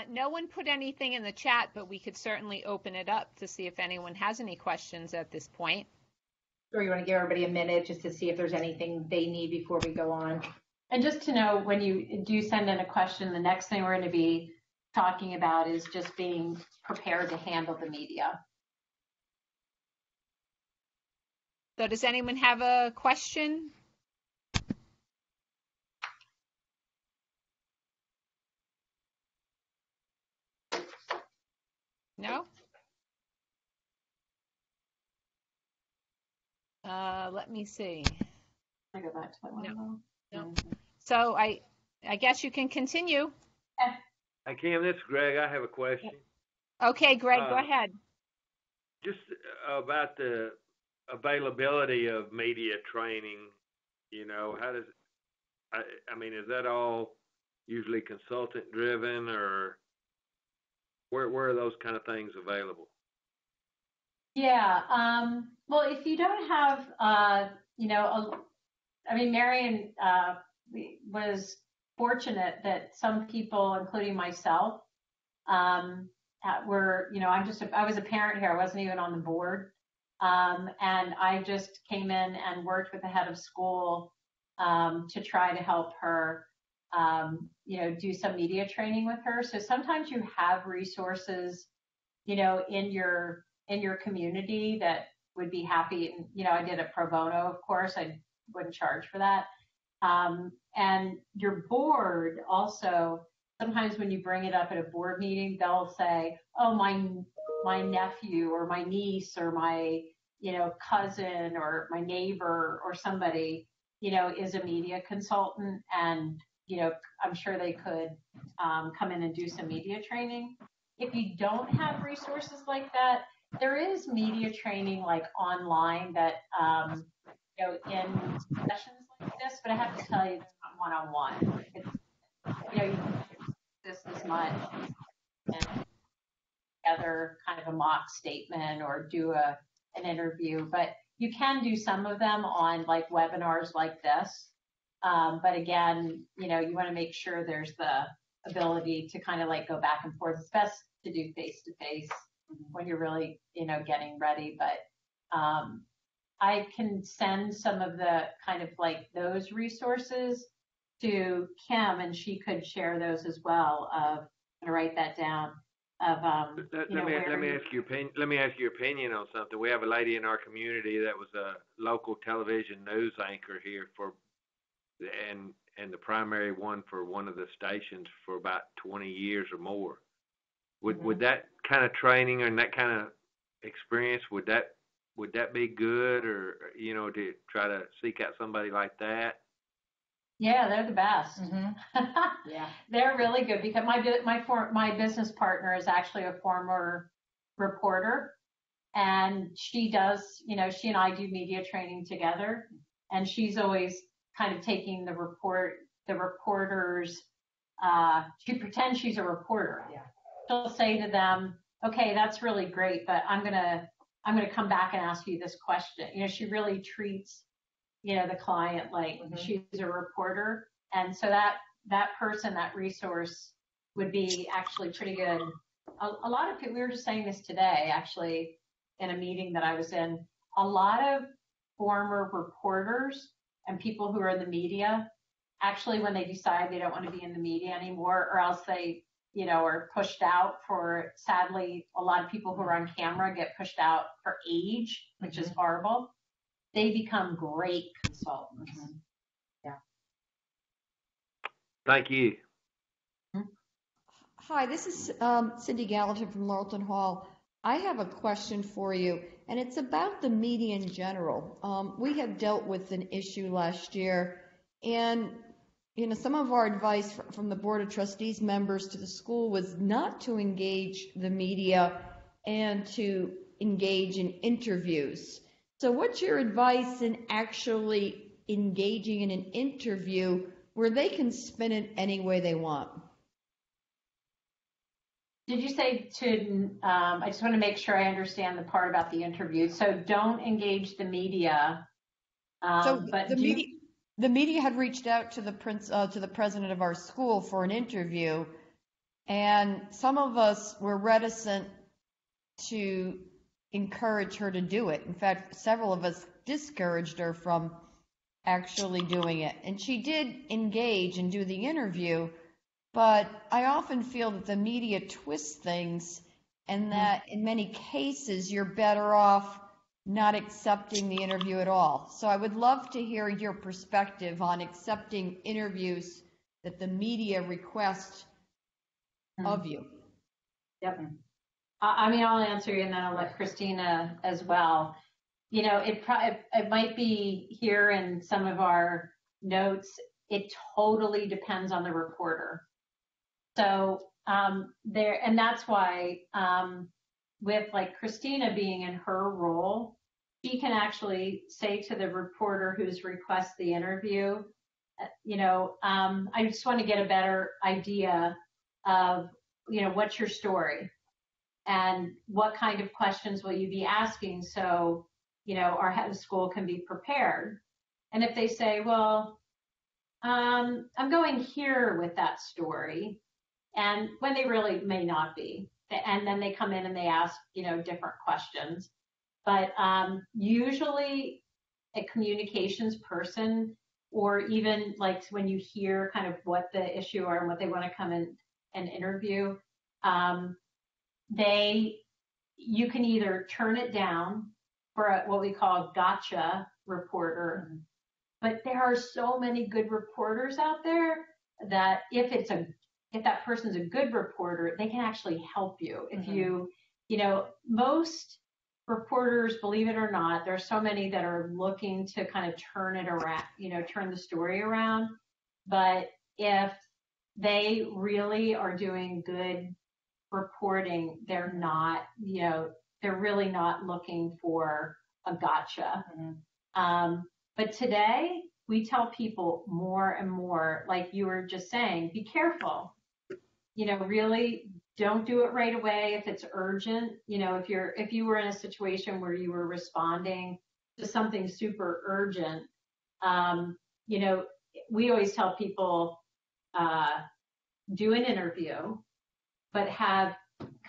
No one put anything in the chat, but we could certainly open it up to see if anyone has any questions at this point. Or you want to give everybody a minute just to see if there's anything they need before we go on? And just to know, when you do send in a question, the next thing we're going to be talking about is just being prepared to handle the media. So does anyone have a question? No? Let me see. I go back to that one. No. So I guess you can continue. Hi, Kim, this is Greg. I have a question. Okay, Greg, go ahead. Just about the availability of media training, how does, I mean, is that all usually consultant driven, or where are those kind of things available? Yeah, well, if you don't have, Marion was fortunate that some people, including myself, were, I was a parent here. I wasn't even on the board. And I just came in and worked with the head of school to try to help her, do some media training with her. So sometimes you have resources, in your community that would be happy. And, I did it pro bono, of course. I wouldn't charge for that. And your board also, sometimes when you bring it up at a board meeting, they'll say, oh, my nephew or my niece or my, cousin or my neighbor or somebody, is a media consultant, and, I'm sure they could come in and do some media training. If you don't have resources like that, there is media training like online that, in sessions like this, but I have to tell you, it's not one-on-one. It's, you can do this as much and together kind of a mock statement or do an interview, but you can do some of them on like webinars like this. But again, you want to make sure there's the ability to kind of like go back and forth. It's best to do face-to-face when you're really, getting ready. But I can send some of the kind of like those resources to Kim, and she could share those as well. I'm gonna write that down. Let me ask your opinion on something. We have a lady in our community that was a local television news anchor here and the primary one for one of the stations for about 20 years or more. Would that kind of training and that kind of experience, would that be good, or to try to seek out somebody like that? Yeah, they're the best. Yeah. They're really good because my business partner is actually a former reporter, and she does, she and I do media training together, and she's always kind of taking the reporters, she pretends she's a reporter. Yeah. She'll say to them, okay, that's really great, but I'm gonna come back and ask you this question. She really treats, the client like she's a reporter. And so that person, that resource would be actually pretty good. A lot of people, we were just saying this today, actually, in a meeting that I was in, a lot of former reporters and people who are in the media, actually, when they decide they don't want to be in the media anymore, or else they, are pushed out for, sadly, a lot of people who are on camera get pushed out for age, which is horrible. They become great consultants. Yeah. Thank you. Hi, this is Cindy Gallagher from Laurelton Hall. I have a question for you, and it's about the media in general. We have dealt with an issue last year, and some of our advice from the Board of Trustees members to the school was not to engage the media and to engage in interviews. So what's your advice in actually engaging in an interview where they can spin it any way they want? Did you say I just want to make sure I understand the part about the interview. So don't engage the media. The media had reached out to the president of our school for an interview, and some of us were reticent to encourage her to do it. In fact, several of us discouraged her from actually doing it. And she did engage and do the interview, but I often feel that the media twists things, and that in many cases you're better off not accepting the interview at all. So I would love to hear your perspective on accepting interviews that the media request of you. Yep. I'll answer you, and then I'll let Kristina as well. It might be here in some of our notes. It totally depends on the reporter. So and that's why with like Kristina being in her role, she can actually say to the reporter who's requests the interview, I just want to get a better idea of, what's your story and what kind of questions will you be asking, so, our head of school can be prepared. And if they say, well, I'm going here with that story, and when they really may not be, and then they come in and they ask, different questions. But usually a communications person, or even like when you hear kind of what the issue are and what they want to come in and interview, you can either turn it down for what we call gotcha reporter, but there are so many good reporters out there that if that person's a good reporter, they can actually help you. If most reporters, believe it or not, there's so many that are looking to kind of turn it around, turn the story around. But if they really are doing good reporting, they're not, they're really not looking for a gotcha. But today we tell people more and more, like you were just saying, be careful. Really don't do it right away if it's urgent. If you were in a situation where you were responding to something super urgent, we always tell people do an interview, but have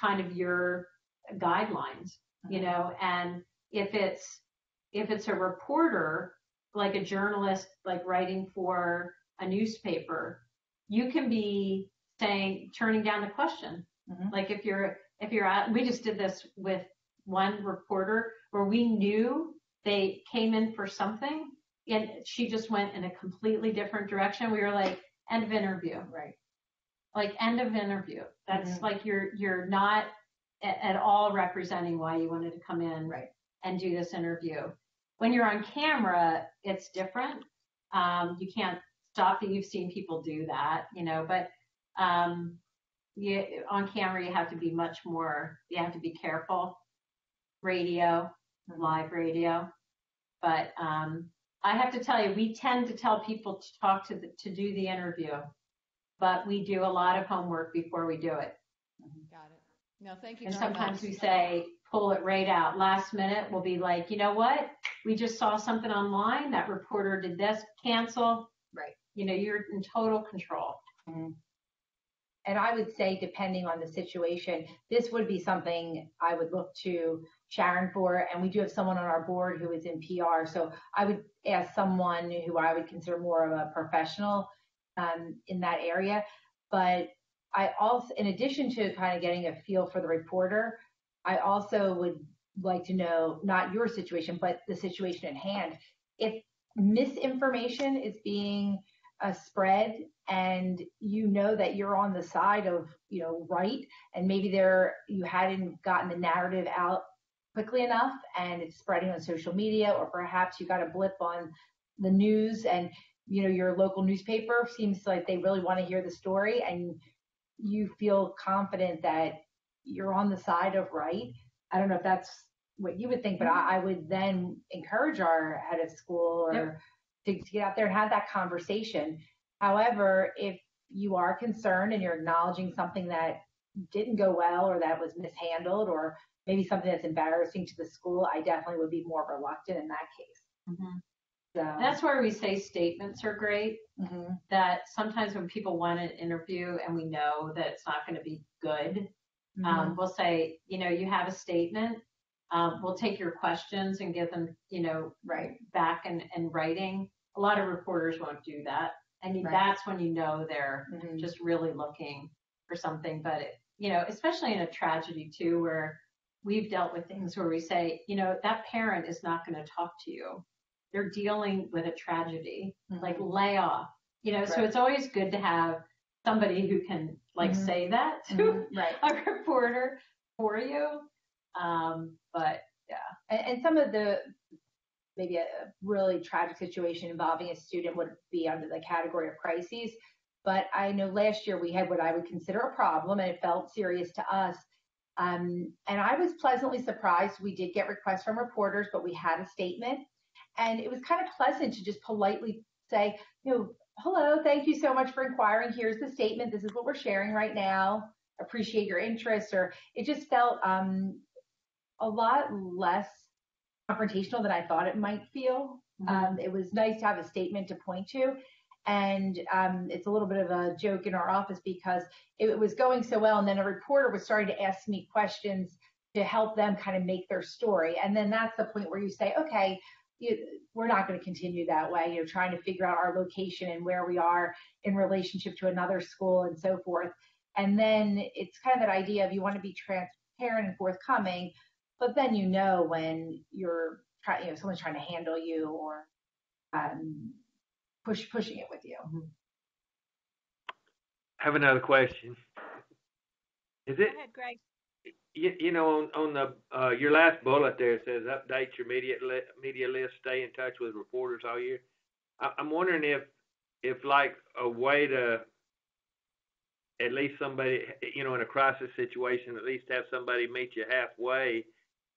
kind of your guidelines, and if it's a reporter, like a journalist, like writing for a newspaper, you can be turning down the question. Like if you're we just did this with one reporter where we knew they came in for something and she just went in a completely different direction. We were like, end of interview. Right. Like end of interview. That's like you're not at all representing why you wanted to come in and do this interview. When you're on camera, it's different. You can't shocked that you've seen people do that, but on camera, you have to be you have to be careful. Radio, live radio. But I have to tell you, we tend to tell people to do the interview, but we do a lot of homework before we do it. Got it. No, thank you. And very sometimes much. we say, pull it right out. Last minute, we'll be like, you know what? We just saw something online. That reporter did this. Cancel. Right. You're in total control. Mm-hmm. And I would say, depending on the situation, this would be something I would look to Sharon for. And we do have someone on our board who is in PR. So I would ask someone who I would consider more of a professional in that area. But I also, in addition to kind of getting a feel for the reporter, I also would like to know, not your situation, but the situation at hand. If misinformation is being spread and that you're on the side of, right, and maybe you hadn't gotten the narrative out quickly enough and it's spreading on social media, or perhaps you got a blip on the news and, your local newspaper seems like they really want to hear the story and you feel confident that you're on the side of right. I don't know if that's what you would think, but I would then encourage our head of school or to get out there and have that conversation. However, if you are concerned and you're acknowledging something that didn't go well or that was mishandled or maybe something that's embarrassing to the school, I definitely would be more reluctant in that case. Mm-hmm. So that's where we say statements are great. Mm-hmm. That sometimes when people want an interview and we know that it's not going to be good, Mm-hmm. We'll say, you have a statement. We'll take your questions and give them, right back in writing. A lot of reporters won't do that. And that's when they're mm-hmm. just really looking for something. But, especially in a tragedy too, where we've dealt with things where we say, that parent is not going to talk to you. They're dealing with a tragedy, mm-hmm. like lay off, so it's always good to have somebody who can mm-hmm. say that to mm-hmm. a reporter for you. But yeah. And some of the, maybe a really tragic situation involving a student would be under the category of crises. But I know last year we had what I would consider a problem and it felt serious to us. And I was pleasantly surprised. We did get requests from reporters, but we had a statement. And it was kind of pleasant to just politely say, hello, thank you so much for inquiring. Here's the statement. This is what we're sharing right now. Appreciate your interest. Or it just felt a lot less confrontational than I thought it might feel. Mm-hmm. It was nice to have a statement to point to. And it's a little bit of a joke in our office because it was going so well. And then a reporter was starting to ask me questions to help them kind of make their story. And then that's the point where you say, okay, we're not going to continue that way, trying to figure out our location and where we are in relationship to another school and so forth. And then it's kind of that idea of you want to be transparent and forthcoming, but then when you're trying, someone's trying to handle you or pushing it with you. Mm-hmm. I have another question. Is it? Go ahead, Greg. On the your last bullet there, it says update your media list, stay in touch with reporters all year. I'm wondering if like a way to at least somebody, in a crisis situation, at least have somebody meet you halfway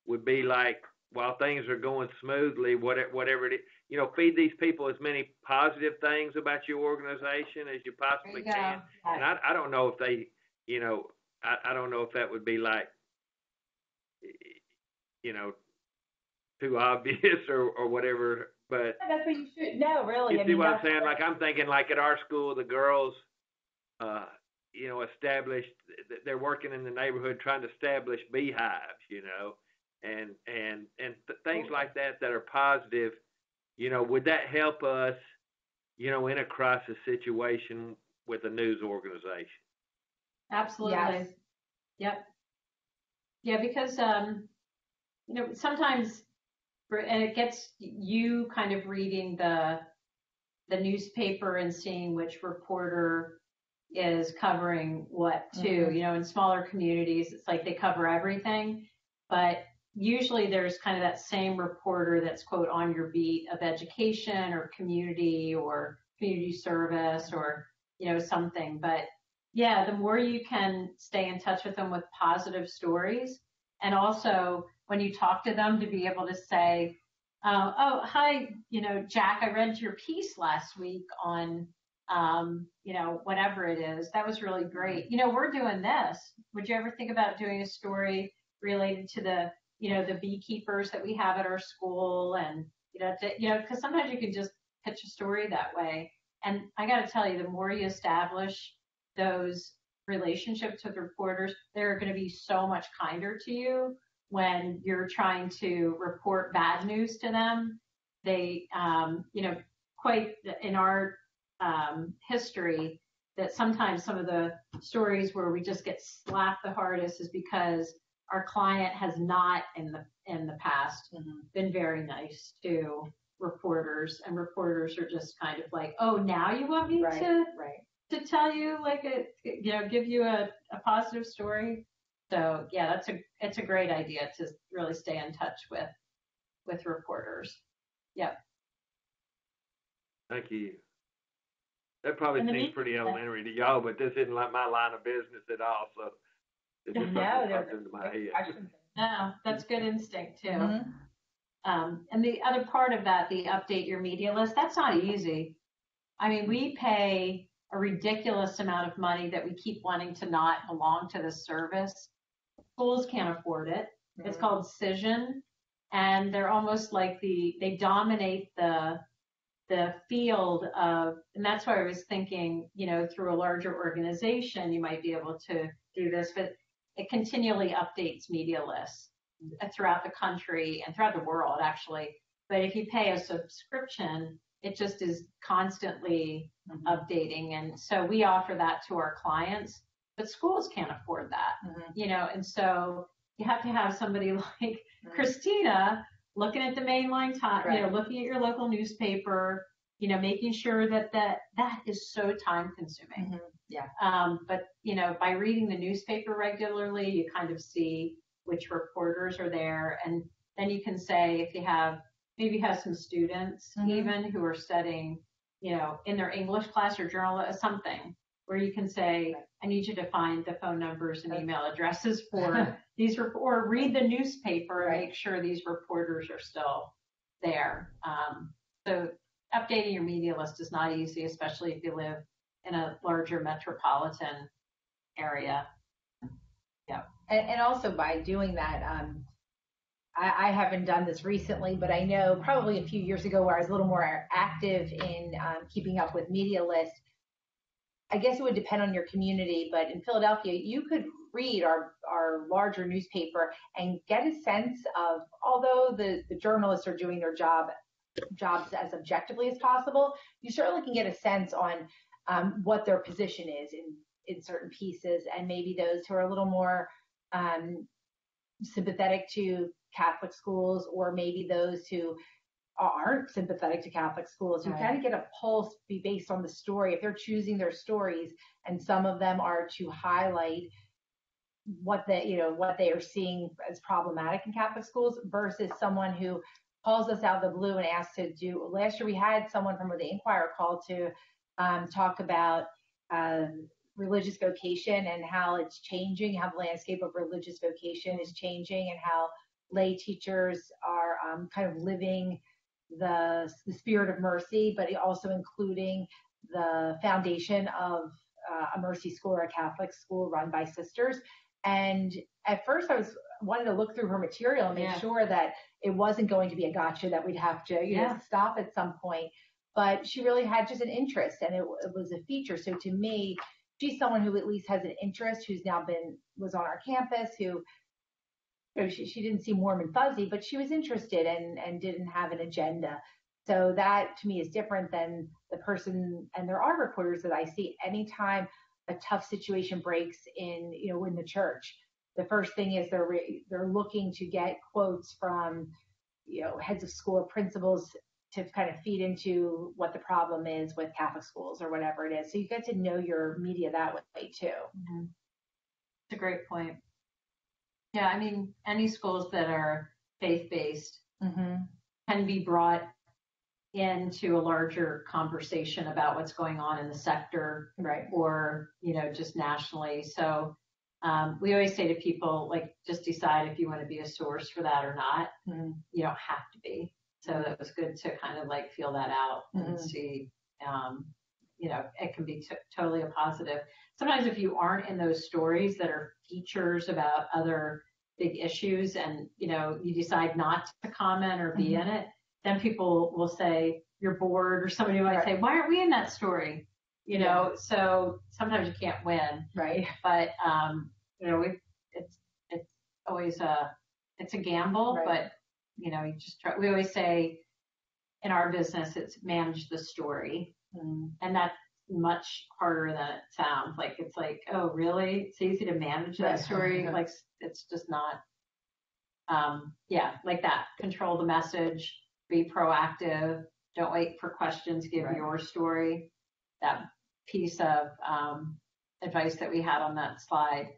would be like, while things are going smoothly, whatever it is, feed these people as many positive things about your organization as you possibly can. And I don't know if they, I don't know if that would be like, too obvious or whatever, but that's what you should know, really. You see what I'm saying? Like I'm thinking, like at our school, the girls, established. They're working in the neighborhood trying to establish beehives, and things like that are positive. Would that help us, in a crisis situation with a news organization? Absolutely. Yes. Yep. Yeah, because sometimes, and it gets you kind of reading the newspaper and seeing which reporter is covering what too. Mm-hmm. In smaller communities, it's like they cover everything, but usually there's kind of that same reporter that's quote on your beat of education or community or community service or, something. But yeah, the more you can stay in touch with them with positive stories, and also when you talk to them to be able to say, oh, hi, Jack, I read your piece last week on, whatever it is. That was really great. We're doing this. Would you ever think about doing a story related to the beekeepers that we have at our school? And, because sometimes you can just pitch a story that way. And I got to tell you, the more you establish those relationships with reporters, they're going to be so much kinder to you when you're trying to report bad news to them. They, quite in our history, that sometimes some of the stories where we just get slapped the hardest is because our client has not in the past been very nice to reporters, and reporters are just kind of like, oh, now you want me to tell you, like, give you a positive story. So yeah, it's a great idea to really stay in touch with reporters. Yep. Thank you. That probably seems pretty elementary to y'all, but this isn't like my line of business at all. So it just popped into my head. No, that's good instinct too. And the other part of that, the update your media list, that's not easy. I mean, we pay a ridiculous amount of money that we keep wanting to not belong to this service. Schools can't afford it. It's called Cision, and they're almost like they dominate the field of, and that's why I was thinking, through a larger organization, you might be able to do this, but it continually updates media lists throughout the country and throughout the world, actually. But if you pay a subscription, it just is constantly updating. And so we offer that to our clients, but schools can't afford that, and so you have to have somebody like Kristina looking at the mainline time, looking at your local newspaper, making sure that is so time consuming. But, by reading the newspaper regularly, you kind of see which reporters are there. And then you can say, if you maybe have some students even who are studying, in their English class or journal or something, where you can say, I need you to find the phone numbers and email addresses for these, or read the newspaper and make sure these reporters are still there. So updating your media list is not easy, especially if you live in a larger metropolitan area. Yeah. And also by doing that, I haven't done this recently, but I know probably a few years ago where I was a little more active in keeping up with media lists. I guess it would depend on your community, but in Philadelphia, you could read our larger newspaper and get a sense of, although the journalists are doing their jobs as objectively as possible, you certainly can get a sense on what their position is in certain pieces, and maybe those who are a little more sympathetic to Catholic schools, or maybe those who aren't sympathetic to Catholic schools. You kind of get a pulse based on the story. If they're choosing their stories, and some of them are to highlight what they are seeing as problematic in Catholic schools, versus someone who calls us out of the blue and asks to do. Last year we had someone from the Inquirer call to talk about religious vocation and how it's changing, how the landscape of religious vocation is changing, and how lay teachers are kind of living the spirit of mercy, but also including the foundation of a mercy school or a Catholic school run by sisters. And at first I wanted to look through her material and make sure that it wasn't going to be a gotcha that we'd have to stop at some point. But she really had just an interest, and it was a feature. So to me, she's someone who at least has an interest, who's now was on our campus, who she didn't seem warm and fuzzy, but she was interested and didn't have an agenda. So that to me is different than the person. And there are reporters that I see anytime a tough situation breaks in the church. The first thing is they're looking to get quotes from heads of school or principals to kind of feed into what the problem is with Catholic schools or whatever it is. So you get to know your media that way too. Mm-hmm. It's a great point. Yeah, I mean, any schools that are faith-based can be brought into a larger conversation about what's going on in the sector, Right. or, just nationally. So we always say to people, like, just decide if you want to be a source for that or not. Mm-hmm. You don't have to be. So that was good to kind of like feel that out and see, it can be totally a positive. Sometimes if you aren't in those stories that are features about other big issues and, you decide not to comment or be in it, then people will say you're bored, or somebody might say, why aren't we in that story? So sometimes you can't win. Right. But, it's always it's a gamble, Right. but, you just try. We always say in our business, it's manage the story. And that's much harder than it sounds. Like, it's like, oh, really? It's easy to manage that story. Like, it's just not, like that. Control the message, be proactive. Don't wait for questions, give your story. That piece of advice that we had on that slide.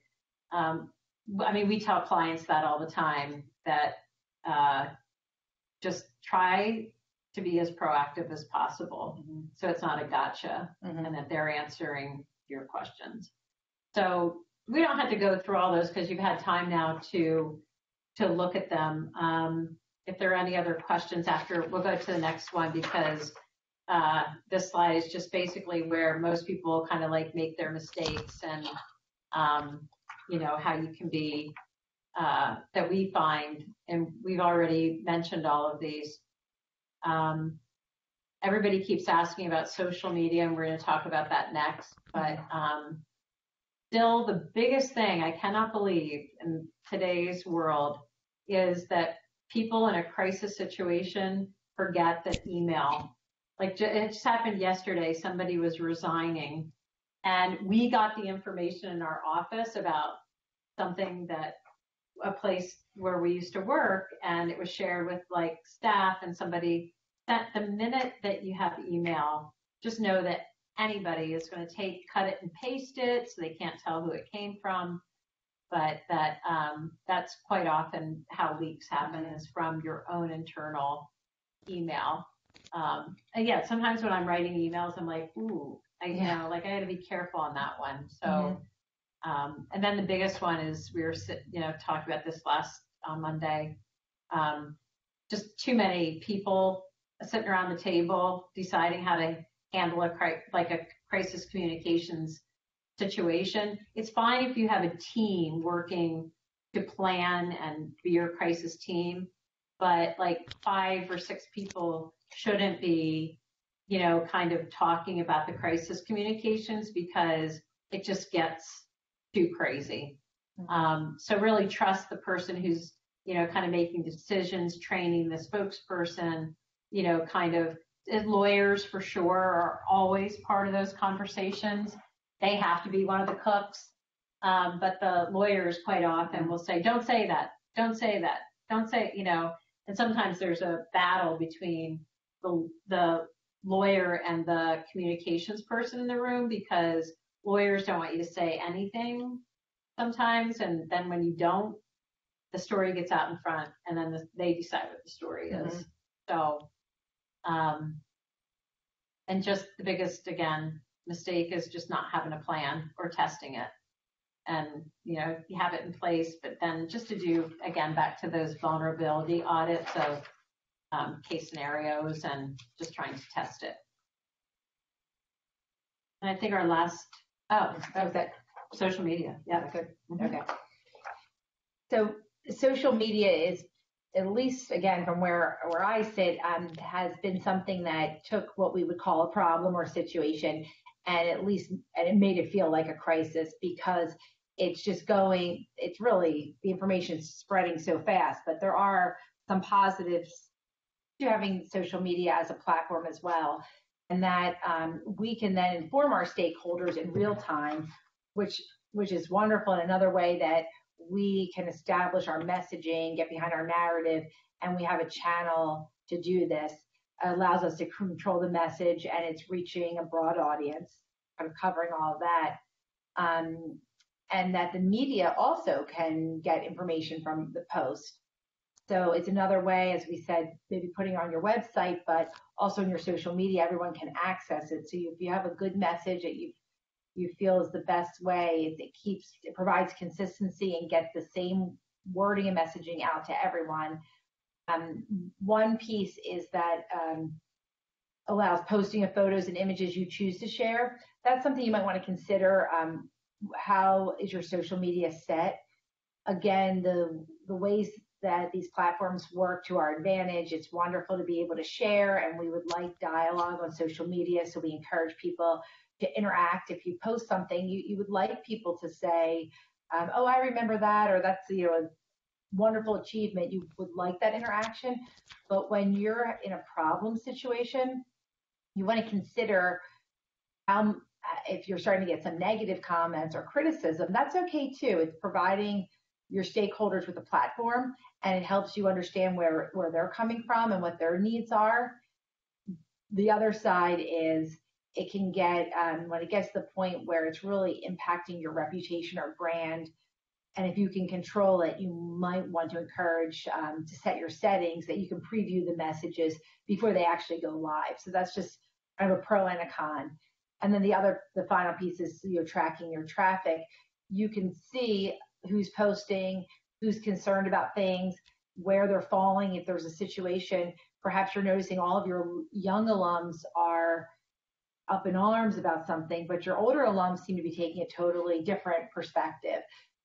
We tell clients that all the time, that just try to be as proactive as possible. So it's not a gotcha, and that they're answering your questions. So we don't have to go through all those because you've had time now to look at them. If there are any other questions after, we'll go to the next one, because this slide is just basically where most people kind of like make their mistakes, and how you can be, that we find, and we've already mentioned all of these. Everybody keeps asking about social media, and we're going to talk about that next. But still, the biggest thing I cannot believe in today's world is that people in a crisis situation forget that email. Like, it just happened yesterday. Somebody was resigning, and we got the information in our office about something that a place where we used to work, and it was shared with like staff, and somebody sent. The minute that you have email, just know that anybody is going to cut it and paste it, so they can't tell who it came from. But that's quite often how leaks happen, is from your own internal email. And yeah, sometimes when I'm writing emails, I'm like, ooh, I got to be careful on that one. So, and then the biggest one is, we were talking about this on Monday. Just too many people sitting around the table deciding how to handle a crisis communications situation. It's fine if you have a team working to plan and be your crisis team, but like 5 or 6 people shouldn't be, kind of talking about the crisis communications, because it just gets too crazy. So really trust the person who's, kind of making decisions, training the spokesperson, kind of, lawyers for sure are always part of those conversations. They have to be one of the cooks. But the lawyers quite often will say, don't say that, don't say that, don't say, and sometimes there's a battle between the lawyer and the communications person in the room, because lawyers don't want you to say anything sometimes. And then when you don't, the story gets out in front, and then they decide what the story is. So, and just the biggest, again, mistake is just not having a plan or testing it. And, you have it in place, but then just to do, again, back to those vulnerability audits of case scenarios, and just trying to test it. And I think our last, social media. Yeah, good. Okay. So social media is, at least again from where I sit, has been something that took what we would call a problem or situation, and it made it feel like a crisis, because it's really, the information is spreading so fast. But there are some positives to having social media as a platform as well, and that we can then inform our stakeholders in real time, which is wonderful. And another way that we can establish our messaging, get behind our narrative, and we have a channel to do this. It allows us to control the message, and it's reaching a broad audience, kind of covering all of that. And that the media also can get information from the post. So it's another way, as we said, maybe putting it on your website, but also in your social media, everyone can access it. So if you have a good message that you feel is the best way, it provides consistency and gets the same wording and messaging out to everyone. One piece is that allows posting of photos and images you choose to share. That's something you might want to consider. How is your social media set? Again, the ways that these platforms work to our advantage. It's wonderful to be able to share, and we would like dialogue on social media, so we encourage people to interact. If you post something, you would like people to say, oh, I remember that, or that's a wonderful achievement. You would like that interaction. But when you're in a problem situation, you want to consider how, if you're starting to get some negative comments or criticism, that's okay too. It's providing your stakeholders with a platform, and it helps you understand where they're coming from and what their needs are. The other side is it can get, when it gets to the point where it's really impacting your reputation or brand, and if you can control it, you might want to encourage to set your settings that you can preview the messages before they actually go live. So that's just kind of a pro and a con. And then the final piece is tracking your traffic. You can see who's posting, who's concerned about things, where they're falling. If there's a situation, perhaps you're noticing all of your young alums are up in arms about something, but your older alums seem to be taking a totally different perspective.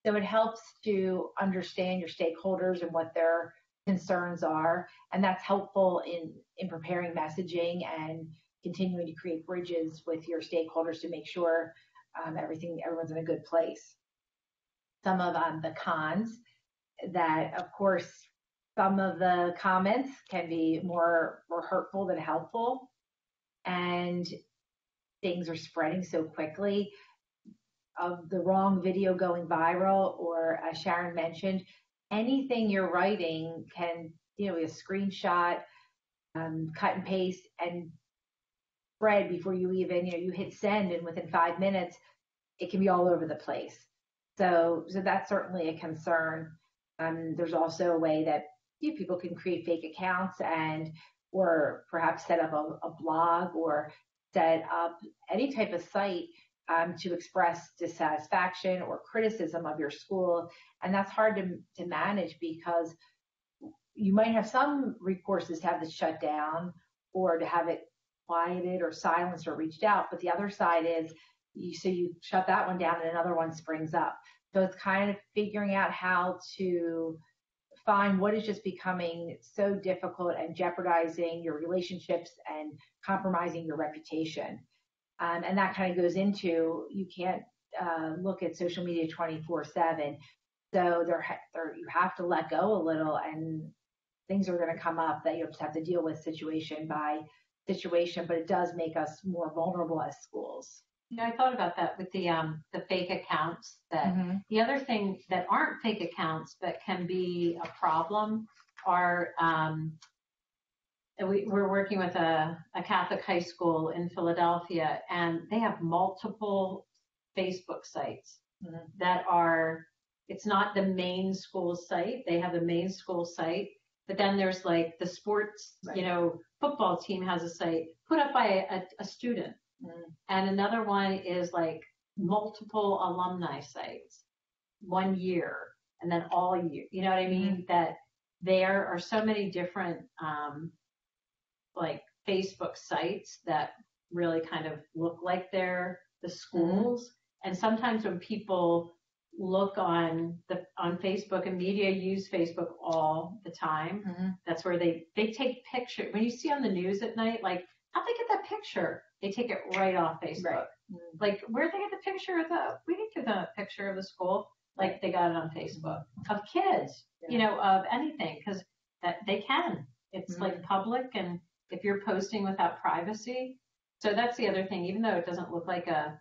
So it helps to understand your stakeholders and what their concerns are, and that's helpful in preparing messaging and continuing to create bridges with your stakeholders to make sure everyone's in a good place. Some of the cons, that of course some of the comments can be more hurtful than helpful, and things are spreading so quickly. Of the wrong video going viral, or as Sharon mentioned, anything you're writing can, be a screenshot, cut and paste, and spread before you even, you hit send, and within 5 minutes, it can be all over the place. So that's certainly a concern. There's also a way that people can create fake accounts or perhaps set up a blog or set up any type of site to express dissatisfaction or criticism of your school. And that's hard to manage, because you might have some recourses to have this shut down or to have it quieted or silenced or reached out. But the other side is, you shut that one down and another one springs up. So it's kind of figuring out how to find what is just becoming so difficult and jeopardizing your relationships and compromising your reputation. And that kind of goes into, you can't look at social media 24/7. So you have to let go a little, and things are going to come up that you just have to deal with situation by situation. But it does make us more vulnerable as schools. I thought about that with the fake accounts. That the other thing that aren't fake accounts but can be a problem are. We're working with a Catholic high school in Philadelphia, and they have multiple Facebook sites that are, it's not the main school site. They have the main school site, but then there's like the sports, football team has a site put up by a student. And another one is like multiple alumni sites, 1 year, and then all year. You know what I mean? That there are so many different like Facebook sites that really kind of look like they're the schools. And sometimes when people look on Facebook, and media use Facebook all the time, that's where they take pictures. When you see on the news at night, like, how'd they get that picture? They take it right off Facebook. Right. Like, where'd they get the picture we didn't get the picture of the school. Like, they got it on Facebook of kids, of anything, because that they can. It's like public, and if you're posting without privacy. So that's the other thing. Even though it doesn't look like a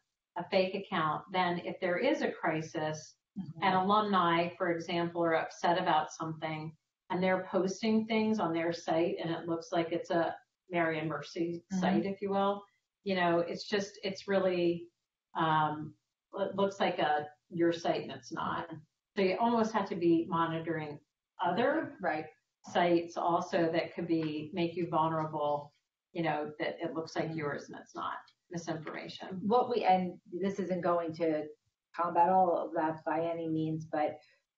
fake account, then if there is a crisis, and alumni, for example, are upset about something, and they're posting things on their site, and it looks like it's a Mary and Mercy site, if you will, it's really, it looks like your site, and it's not. So you almost have to be monitoring other sites also that could make you vulnerable, that it looks like yours and it's not, misinformation. And this isn't going to combat all of that by any means, but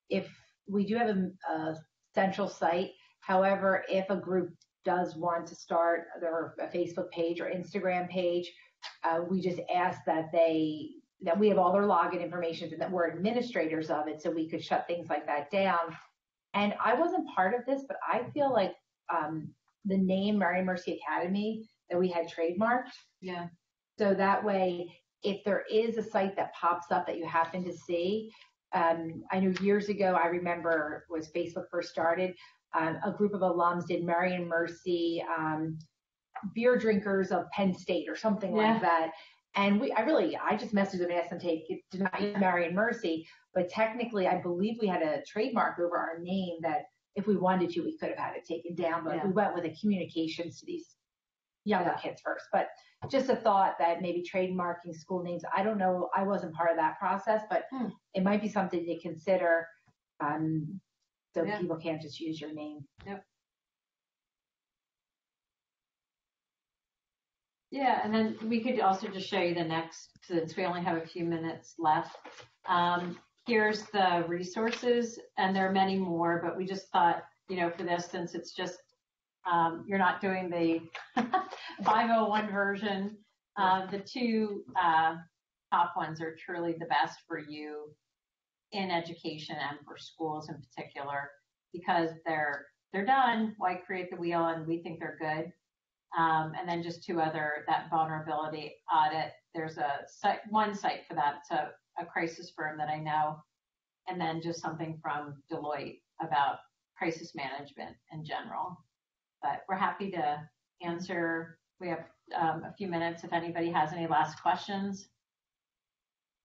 if we do have a central site, however, if a group does want to start a Facebook page or Instagram page, we just ask that we have all their login information and that we're administrators of it, so we could shut things like that down. And I wasn't part of this, but I feel like the name Mary Mercy Academy that we had trademarked. Yeah. So that way, if there is a site that pops up that you happen to see, I know years ago, I remember was Facebook first started, a group of alums did Mary and Mercy beer drinkers of Penn State or something like that. And I just messaged them and asked them to not use Mary and Mercy, but technically I believe we had a trademark over our name that if we wanted to, we could have had it taken down, but we went with the communications to these younger kids first. But just a thought that maybe trademarking school names, I don't know, I wasn't part of that process, but it might be something to consider, so people can't just use your name. Yep. Yeah, and then we could also just show you the next, since we only have a few minutes left. Here's the resources, and there are many more, but we just thought, for this, since it's just, you're not doing the 501 version, the two top ones are truly the best for you in education and for schools in particular, because they're done. Why create the wheel? And we think they're good. And then just two other, that vulnerability audit. There's one site for that. It's a crisis firm that I know. And then just something from Deloitte about crisis management in general. But we're happy to answer. We have a few minutes if anybody has any last questions.